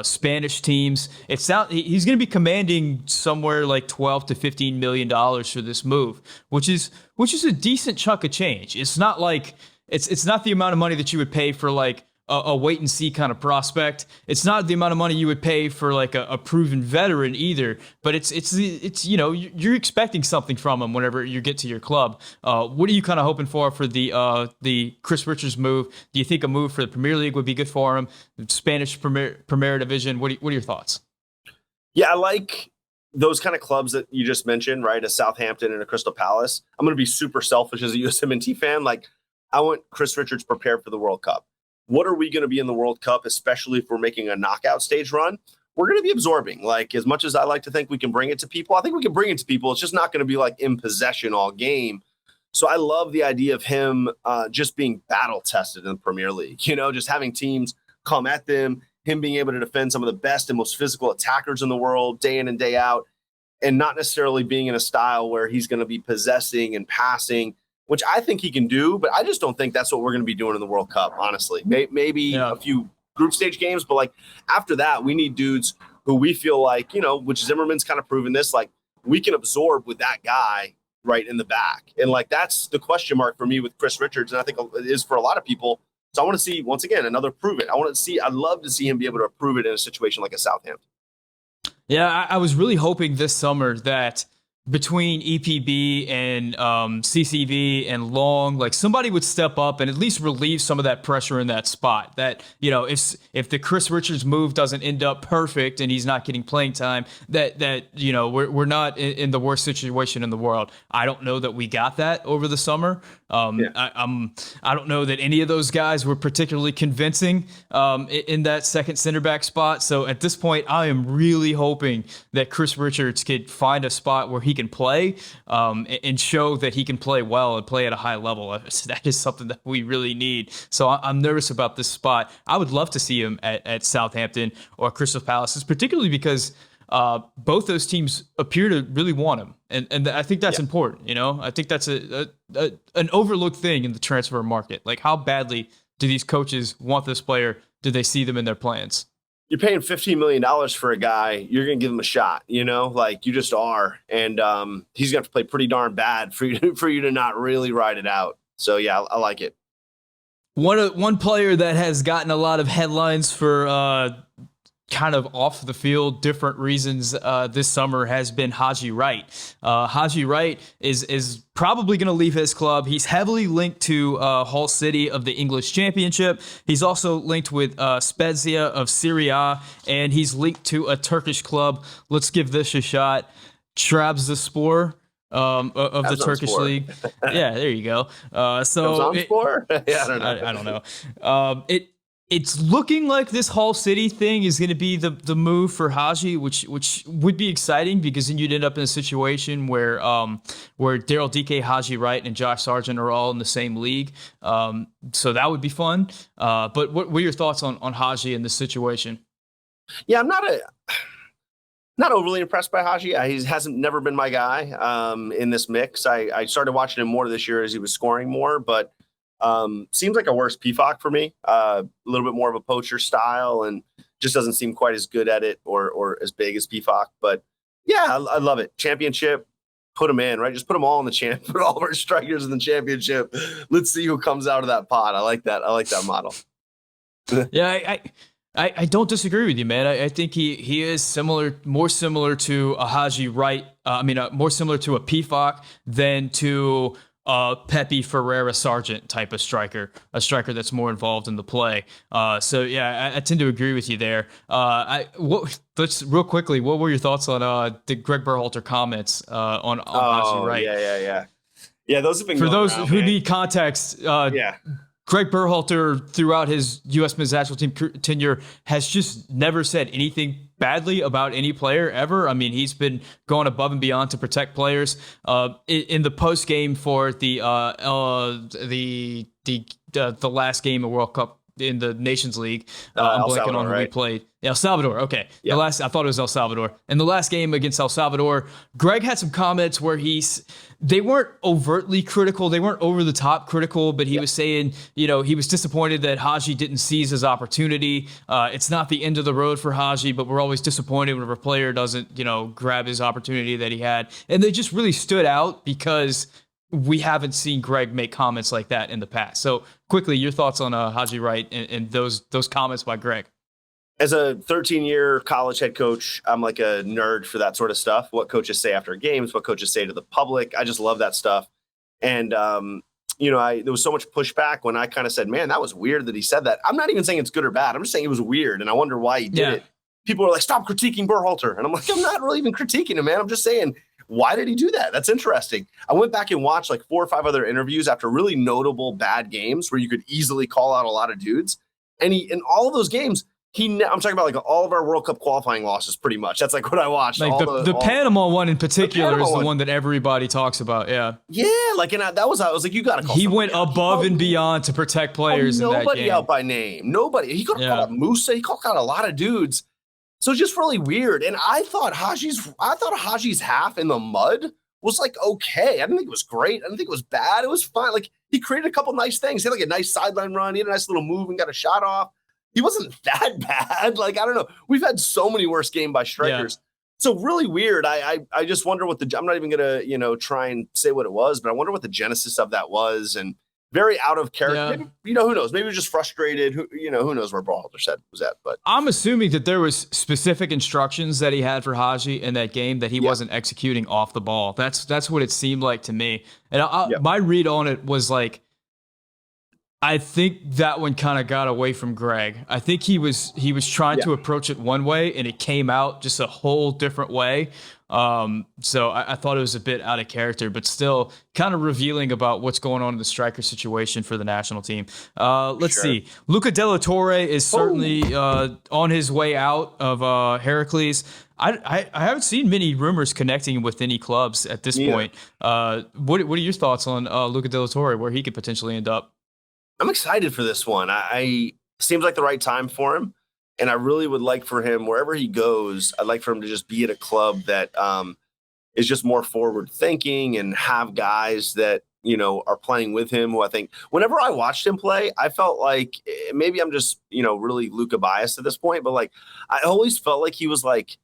Spanish teams. He's going to be commanding somewhere like $12 to $15 million for this move, which is a decent chunk of change. It's not like it's not the amount of money that you would pay for like a wait and see kind of prospect. It's not the amount of money you would pay for like a proven veteran either. But it's you're expecting something from him whenever you get to your club. What are you kind of hoping for the Chris Richards move? Do you think a move for the Premier League would be good for him? The Spanish Premier Division. What are your thoughts? Yeah, I like those kind of clubs that you just mentioned, right? A Southampton and a Crystal Palace. I'm going to be super selfish as a USMNT fan. Like, I want Chris Richards prepared for the World Cup. What are we going to be in the World Cup, especially if we're making a knockout stage run? We're going to be absorbing. Like, as much as I like to think we can bring it to people, I think we can bring it to people. It's just not going to be like in possession all game. So I love the idea of him just being battle tested in the Premier League, just having teams come at them, him being able to defend some of the best and most physical attackers in the world day in and day out, and not necessarily being in a style where he's going to be possessing and passing. which I think he can do, but I just don't think that's what we're going to be doing in the World Cup, honestly. Maybe a few group stage games, but like after that, we need dudes who we feel like, which Zimmerman's kind of proven this, like we can absorb with that guy right in the back. And like that's the question mark for me with Chris Richards, and I think it is for a lot of people. So I want to see, once again, another prove it. I'd love to see him be able to prove it in a situation like a Southampton. Yeah, I was really hoping this summer that between EPB and CCV and Long, like somebody would step up and at least relieve some of that pressure in that spot. That, if the Chris Richards move doesn't end up perfect and he's not getting playing time, that we're not in the worst situation in the world. I don't know that we got that over the summer. I don't know that any of those guys were particularly convincing in that second center back spot. So at this point, I am really hoping that Chris Richards could find a spot where he can play and show that he can play well and play at a high level. That is something that we really need. So I'm nervous about this spot. I would love to see him at Southampton or Crystal Palace, particularly because both those teams appear to really want him. And I think that's important. I think that's an overlooked thing in the transfer market. Like, how badly do these coaches want this player? Do they see them in their plans? You're paying $15 million for a guy. You're going to give him a shot, like you just are. And he's going to have to play pretty darn bad for you to not really ride it out. So, yeah, I like it. One player that has gotten a lot of headlines for kind of off the field, different reasons this summer has been Haji Wright. Haji Wright is probably going to leave his club. He's heavily linked to Hull City of the English Championship. He's also linked with Spezia of Serie A, and he's linked to a Turkish club. Let's give this a shot. Trabzonspor. Of the Turkish league. Yeah, there you go. Trabzonspor? Yeah, I don't know. It's looking like this Hull City thing is going to be the move for Haji, which would be exciting because then you'd end up in a situation where Daryl DK, Haji Wright, and Josh Sargent are all in the same league. So that would be fun. But what were your thoughts on Haji in this situation? Yeah, I'm not overly impressed by Haji. He hasn't never been my guy in this mix. I started watching him more this year as he was scoring more, but seems like a worse Pefok for me. A little bit more of a poacher style, and just doesn't seem quite as good at it or as big as Pefok. But yeah, I love it. Championship, put them in, right? Just put them all in the champ. Put all of our strikers in the championship. Let's see who comes out of that pot. I like that. I like that model. Yeah, I don't disagree with you, man. I think he is more similar to a Haji Wright. More similar to a Pefok than to Pepe Ferreira Sargent type of striker, a striker that's more involved in the play. So yeah, I tend to agree with you there. Let's real quickly. What were your thoughts on the Greg Berhalter comments on Haji Wright? Yeah. Those have been for those around, who man. need context. Greg Berhalter, throughout his U.S. men's national team tenure, has just never said anything badly about any player ever. I mean, he's been going above and beyond to protect players. In the post game for the last game of World Cup in the Nations League, I'm blanking on who we played. El Salvador, okay. Yeah. I thought it was El Salvador. In the last game against El Salvador, Greg had some comments where they weren't overtly critical, they weren't over the top critical, but he was saying, he was disappointed that Haji didn't seize his opportunity. It's not the end of the road for Haji, but we're always disappointed when a player doesn't, grab his opportunity that he had. And they just really stood out because we haven't seen Greg make comments like that in the past. So quickly, your thoughts on Haji Wright and those comments by Greg. As a 13-year college head coach, I'm like a nerd for that sort of stuff. What coaches say after games, what coaches say to the public. I just love that stuff. And, there was so much pushback when I kind of said, man, that was weird that he said that. I'm not even saying it's good or bad. I'm just saying it was weird. And I wonder why he did it. People are like, stop critiquing Berhalter. And I'm like, I'm not really even critiquing him, man. I'm just saying, why did he do that? That's interesting. I went back and watched like 4 or 5 other interviews after really notable bad games where you could easily call out a lot of dudes. And in all of those games, I'm talking about like all of our World Cup qualifying losses, pretty much. That's like what I watched. Like the Panama one in particular is the one that everybody talks about. Yeah. Yeah. Like, I was like, you got to call. He went above and beyond to protect players in that game. Nobody out by name. Nobody. He could have called Musa. He called out a lot of dudes. So it's just really weird. And I thought Haji's half in the mud was like okay. I didn't think it was great. I didn't think it was bad. It was fine. Like he created a couple nice things. He had like a nice sideline run. He had a nice little move and got a shot off. He wasn't that bad. Like I don't know. We've had so many worse games by strikers. Yeah. So really weird. I just wonder what I'm not even gonna try and say what it was, but I wonder what the genesis of that was. And very out of character. Yeah. Maybe, who knows? Maybe he was just frustrated. Who knows where Berhalter was at. But I'm assuming that there was specific instructions that he had for Haji in that game that he wasn't executing off the ball. That's what it seemed like to me. And my read on it was like, I think that one kind of got away from Greg. I think he was trying to approach it one way and it came out just a whole different way. So I thought it was a bit out of character, but still kind of revealing about what's going on in the striker situation for the national team. Let's see. Luca De La Torre is certainly on his way out of Heracles. I haven't seen many rumors connecting with any clubs at this point. What are your thoughts on Luca De La Torre, where he could potentially end up? I'm excited for this one. I seems like the right time for him. And I really would like for him, wherever he goes, I'd like for him to just be at a club that is just more forward thinking and have guys that, are playing with him, who I think whenever I watched him play, I felt like maybe I'm just, really Luka biased at this point, but like, I always felt like he was like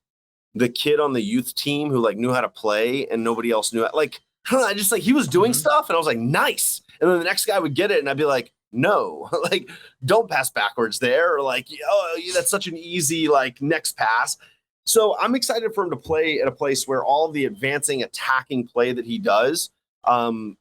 the kid on the youth team who like knew how to play and nobody else knew. Like, I don't know, I just like, he was doing stuff and I was like, nice. And then the next guy would get it and I'd be like, no, like don't pass backwards there, or like, that's such an easy like next pass. So I'm excited for him to play at a place where all the advancing attacking play that he does, can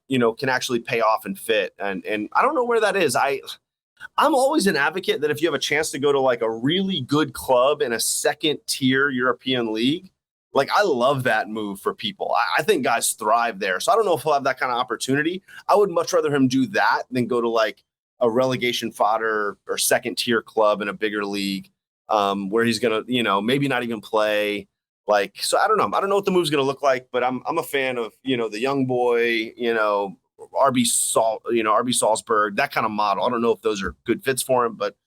actually pay off and fit. And I don't know where that is. I'm always an advocate that if you have a chance to go to like a really good club in a second tier European league, like I love that move for people. I think guys thrive there. So I don't know if he'll have that kind of opportunity. I would much rather him do that than go to like a relegation fodder or second tier club in a bigger league, where he's going to, maybe not even play. Like, so I don't know. I don't know what the move's going to look like, but I'm a fan of, the young boy, RB Salzburg, that kind of model. I don't know if those are good fits for him, but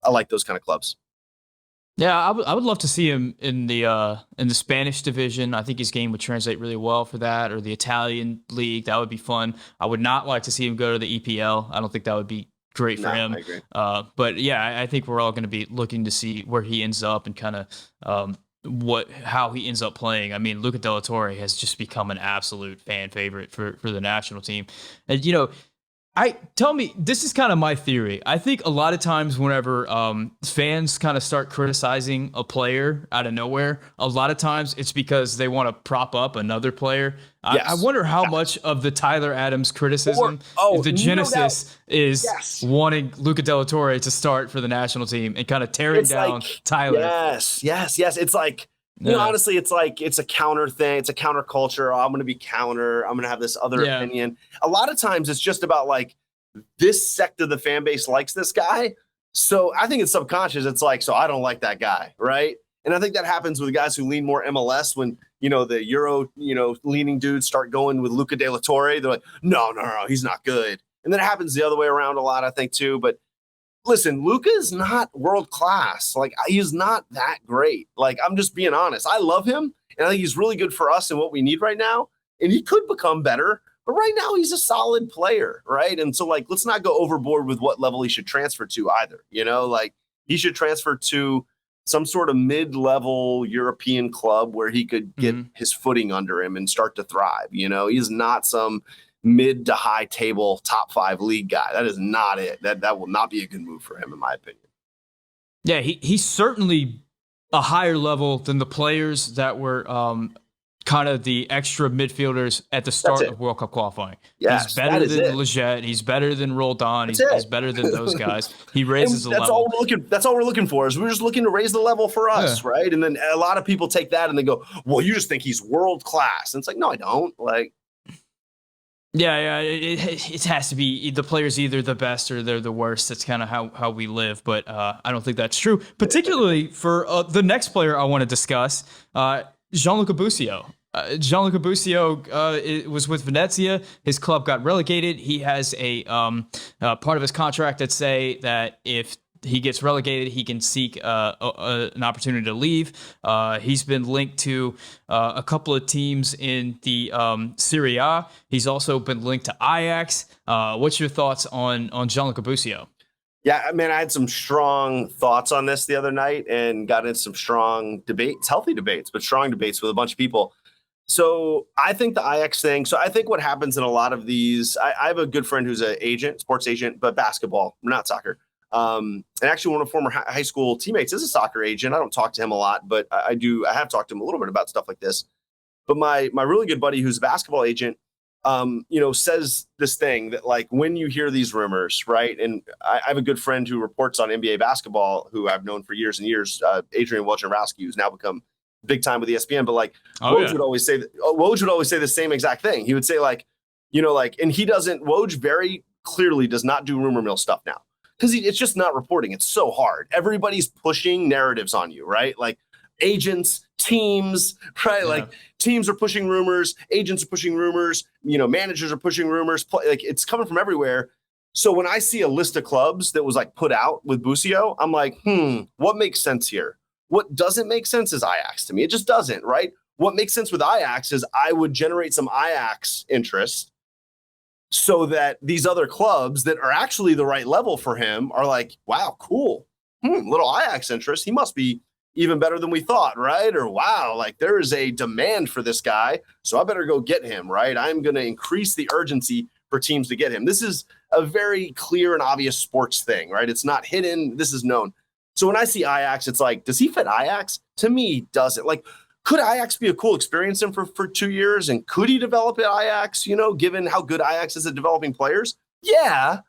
I like those kind of clubs. Yeah, I would love to see him in the Spanish division. I think his game would translate really well for that, or the Italian league. That would be fun. I would not like to see him go to the EPL. I don't think that would be great for him. I agree. But yeah, I think we're all going to be looking to see where he ends up and kind of how he ends up playing. I mean, Luca De La Torre has just become an absolute fan favorite for the national team. And this is kind of my theory. I think a lot of times whenever fans kind of start criticizing a player out of nowhere, a lot of times it's because they want to prop up another player. Yes. I wonder how much of the Tyler Adams criticism, the genesis is wanting Luca De La Torre to start for the national team and kind of tearing down Tyler. Yes. It's like, honestly, it's like, it's a counter thing. It's a counter culture. I'm going to be counter. I'm going to have this other opinion. A lot of times it's just about like, this sect of the fan base likes this guy. So I think it's subconscious. It's like, so I don't like that guy. Right. And I think that happens with guys who lean more MLS when, the Euro, leaning dudes start going with Luca De La Torre. They're like, no, he's not good. And then it happens the other way around a lot, I think, too. But listen, Luca is not world class. Like, he's not that great. Like, I'm just being honest. I love him, and I think he's really good for us and what we need right now. And he could become better, but right now he's a solid player, right? And so, like, let's not go overboard with what level he should transfer to either. Like, he should transfer to some sort of mid-level European club where he could get his footing under him and start to thrive. He's not some mid to high table top 5 league guy. That is not it. That will not be a good move for him, in my opinion. Yeah, he's certainly a higher level than the players that were kind of the extra midfielders at the start of World Cup qualifying. Yes, he's better than Leggett. He's better than Roldan. He's better than those guys. He raises the level. That's all we're looking for. Is we're just looking to raise the level for us, right? And then a lot of people take that and they go, "Well, you just think he's world class." And it's like, no, I don't. Like. Yeah, it has to be the player's either the best or they're the worst. That's kind of how we live, but I don't think that's true. Particularly for the next player I want to discuss, Gianluca Busio. Gianluca Busio was with Venezia. His club got relegated. He has a part of his contract that say that if he gets relegated, he can seek an opportunity to leave. He's been linked to a couple of teams in the Serie A. He's also been linked to Ajax. What's your thoughts on Gianluca Busio? Yeah, man, I had some strong thoughts on this the other night and got into some strong debates, healthy debates, but strong debates with a bunch of people. So I think the Ajax thing. So I think what happens in a lot of these, I have a good friend who's an agent, sports agent, but basketball, not soccer. And actually one of former high school teammates is a soccer agent. I don't talk to him a lot, but I have talked to him a little bit about stuff like this. But my really good buddy who's a basketball agent, says this thing that, like, when you hear these rumors, right? And I have a good friend who reports on NBA basketball who I've known for years and years, Adrian Wojnarowski, who's now become big time with ESPN. But like, Woj would always say the same exact thing. He would say, like, and Woj very clearly does not do rumor mill stuff now because it's just not reporting. It's so hard. Everybody's pushing narratives on you, right? Like agents, teams, right? Yeah. Like teams are pushing rumors, agents are pushing rumors, managers are pushing rumors. Like it's coming from everywhere. So when I see a list of clubs that was like put out with Busio, I'm like, what makes sense here? What doesn't make sense is Ajax to me. It just doesn't, right? What makes sense with Ajax is I would generate some Ajax interest so that these other clubs that are actually the right level for him are like, wow, cool. Little Ajax interest. He must be even better than we thought, right? Or wow, like there is a demand for this guy, so I better go get him, right? I'm going to increase the urgency for teams to get him. This is a very clear and obvious sports thing, right? It's not hidden. This is known. So when I see Ajax, it's like, does he fit Ajax? To me, he doesn't. Like, could Ajax be a cool experience for 2 years? And could he develop at Ajax, given how good Ajax is at developing players? Yeah,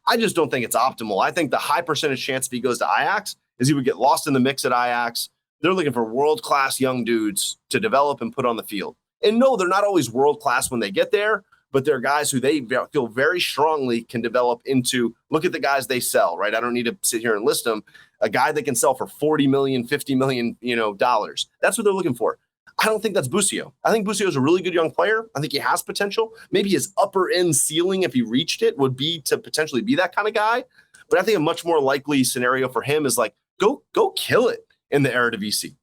I just don't think it's optimal. I think the high percentage chance if he goes to Ajax is he would get lost in the mix at Ajax. They're looking for world-class young dudes to develop and put on the field. And no, they're not always world-class when they get there, but they're guys who they feel very strongly can develop into, look at the guys they sell, right? I don't need to sit here and list them. A guy that can sell for $40 million, $50 million, dollars. That's what they're looking for. I don't think that's Busio. I think Busio is a really good young player. I think he has potential. Maybe his upper end ceiling, if he reached it, would be to potentially be that kind of guy. But I think a much more likely scenario for him is like, go kill it in the Eredivisie,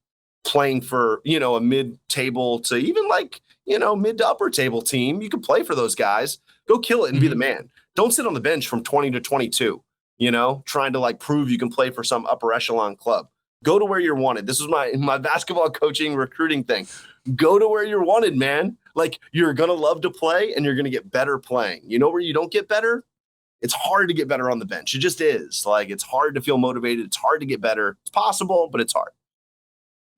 playing for, a mid-table to even like, mid to upper table team. You can play for those guys. Go kill it and be the man. Don't sit on the bench from 20 to 22, trying to like prove you can play for some upper echelon club. Go to where you're wanted. This is my basketball coaching recruiting thing. Go to where you're wanted, man. Like you're going to love to play and you're going to get better playing. You know where you don't get better? It's hard to get better on the bench. It just is. Like it's hard to feel motivated. It's hard to get better. It's possible, but it's hard.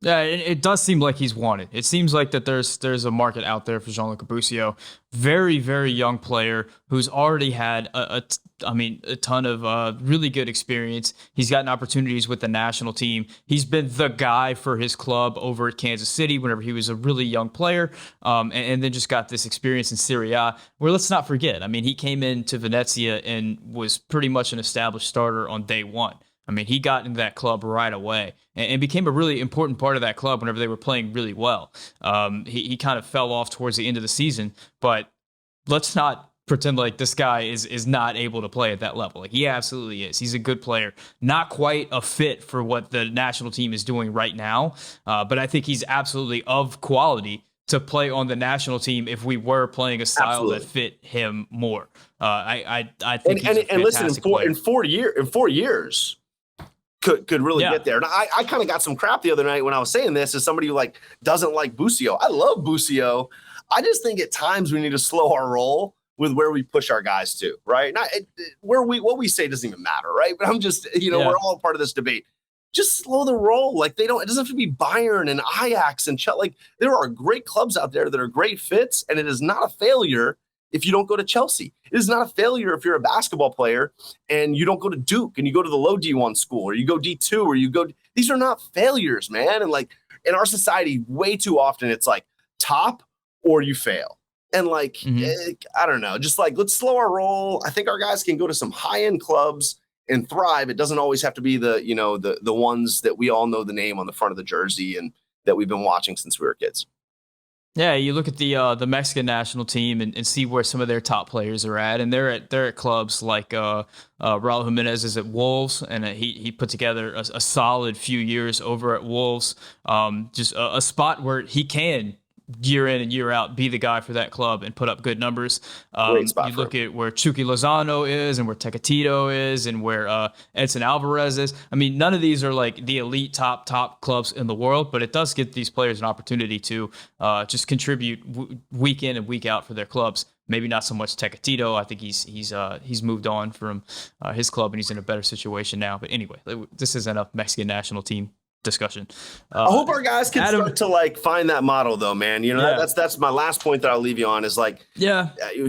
Yeah, it does seem like he's wanted. It seems like that there's a market out there for Gianluca Busio. Very, very young player who's already had a ton of really good experience. He's gotten opportunities with the national team. He's been the guy for his club over at Kansas City whenever he was a really young player, and then just got this experience in Serie A, where let's not forget, he came into Venezia and was pretty much an established starter on day one. He got into that club right away and became a really important part of that club whenever they were playing really well. He kind of fell off towards the end of the season, but let's not pretend like this guy is not able to play at that level. Like he absolutely is. He's a good player. Not quite a fit for what the national team is doing right now, but I think he's absolutely of quality to play on the national team if we were playing a style that fit him more. I think he's a fantastic player. In 4 years. Could really get there. And I kind of got some crap the other night when I was saying this as somebody who like doesn't like Busio. I love Busio. I just think at times we need to slow our roll with where we push our guys to, right? What we say doesn't even matter, right? But I'm just, we're all part of this debate. Just slow the roll. Like it doesn't have to be Bayern and Ajax and Chelsea. Like there are great clubs out there that are great fits, and it is not a failure if you don't go to Chelsea. It is not a failure if you're a basketball player and you don't go to Duke and you go to the low D1 school or you go D2 or you go. These are not failures, man. And like in our society, way too often it's like top or you fail. And like, I don't know, just like let's slow our roll. I think our guys can go to some high-end clubs and thrive. It doesn't always have to be the ones that we all know the name on the front of the jersey and that we've been watching since we were kids. Yeah, you look at the Mexican national team and see where some of their top players are at, and they're at clubs like Raul Jimenez is at Wolves, and he put together a solid few years over at Wolves. Just a spot where he can year in and year out be the guy for that club and put up good numbers. Great spot You for look him. at where Chucky Lozano is and where Tecatito is and where Edson Alvarez is. I mean, none of these are like the elite top clubs in the world, but it does give these players an opportunity to just contribute week in and week out for their clubs. Maybe not so much Tecatito. I think he's moved on from his club and he's in a better situation now. But anyway, this is enough Mexican national team discussion. I hope our guys can Adam, start to like find that model though, man. You know, Yeah. that's my last point that I'll leave you on is like, yeah,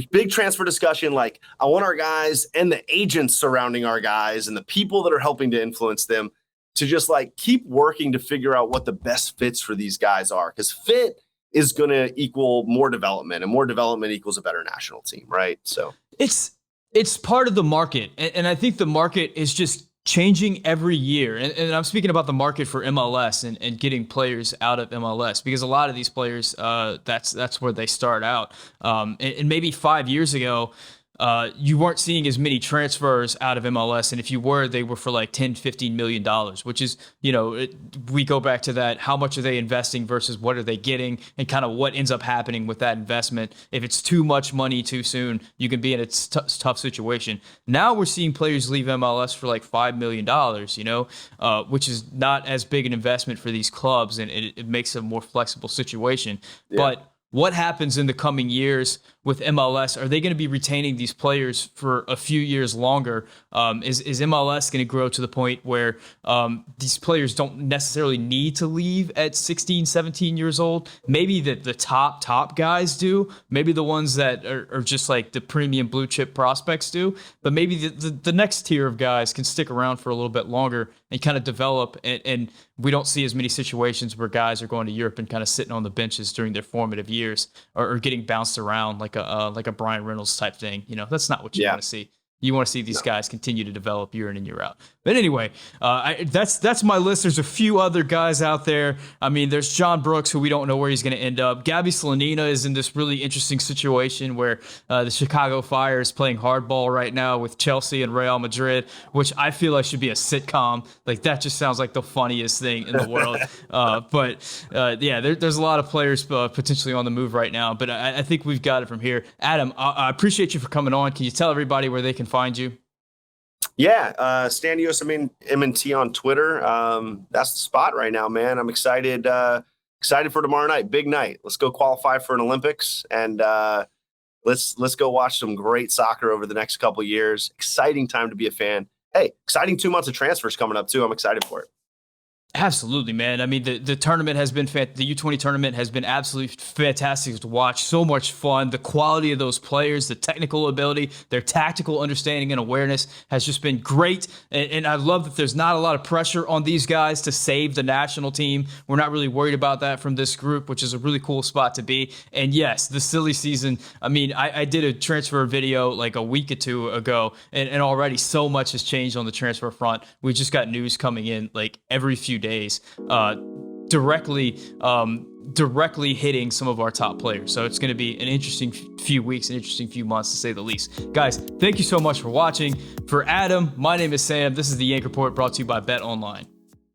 big transfer discussion. Like I want our guys and the agents surrounding our guys and the people that are helping to influence them to just like keep working to figure out what the best fits for these guys are. Because fit is going to equal more development, and more development equals a better national team, right? So it's part of the market, and I think the market is just changing every year. And I'm speaking about the market for MLS and getting players out of MLS, because a lot of these players, that's where they start out. And maybe 5 years ago, you weren't seeing as many transfers out of MLS. And if you were, they were for like $10-15 million, which is, we go back to that. How much are they investing versus what are they getting, and kind of what ends up happening with that investment. If it's too much money too soon, you can be in a tough situation. Now we're seeing players leave MLS for like $5 million, which is not as big an investment for these clubs, and it makes a more flexible situation. Yeah. But what happens in the coming years with MLS? Are they going to be retaining these players for a few years longer? Is MLS going to grow to the point where these players don't necessarily need to leave at 16, 17 years old? Maybe the top guys do. Maybe the ones that are just like the premium blue chip prospects do. But maybe the next tier of guys can stick around for a little bit longer and kind of develop. And we don't see as many situations where guys are going to Europe and kind of sitting on the benches during their formative years or getting bounced around like a Brian Reynolds type thing. That's not what you want to see. You want to see these guys continue to develop year in and year out. But anyway, that's my list. There's a few other guys out there. I mean, there's John Brooks, who we don't know where he's going to end up. Gabby Slonina is in this really interesting situation where the Chicago Fire is playing hardball right now with Chelsea and Real Madrid, which I feel like should be a sitcom. Like, that just sounds like the funniest thing in the world. There's a lot of players potentially on the move right now, but I think we've got it from here. Adam, I appreciate you for coming on. Can you tell everybody where they can find you? Yeah, Stan USMNT on Twitter. That's the spot right now, man. I'm excited for tomorrow night. Big night. Let's go qualify for an Olympics, and let's go watch some great soccer over the next couple of years. Exciting time to be a fan. Hey, exciting 2 months of transfers coming up too. I'm excited for it. Absolutely, man. I mean, the tournament has been the U20 tournament has been absolutely fantastic to watch. So much fun. The quality of those players, the technical ability, their tactical understanding and awareness has just been great. And I love that there's not a lot of pressure on these guys to save the national team. We're not really worried about that from this group, which is a really cool spot to be. And yes, the silly season. I mean, I did a transfer video like a week or two ago, and already so much has changed on the transfer front. We just got news coming in like every few days, directly hitting some of our top players. So it's going to be an interesting few weeks, an interesting few months to say the least. Guys, thank you so much for watching. For Adam, my name is Sam. This is the Yank Report, brought to you by Bet Online.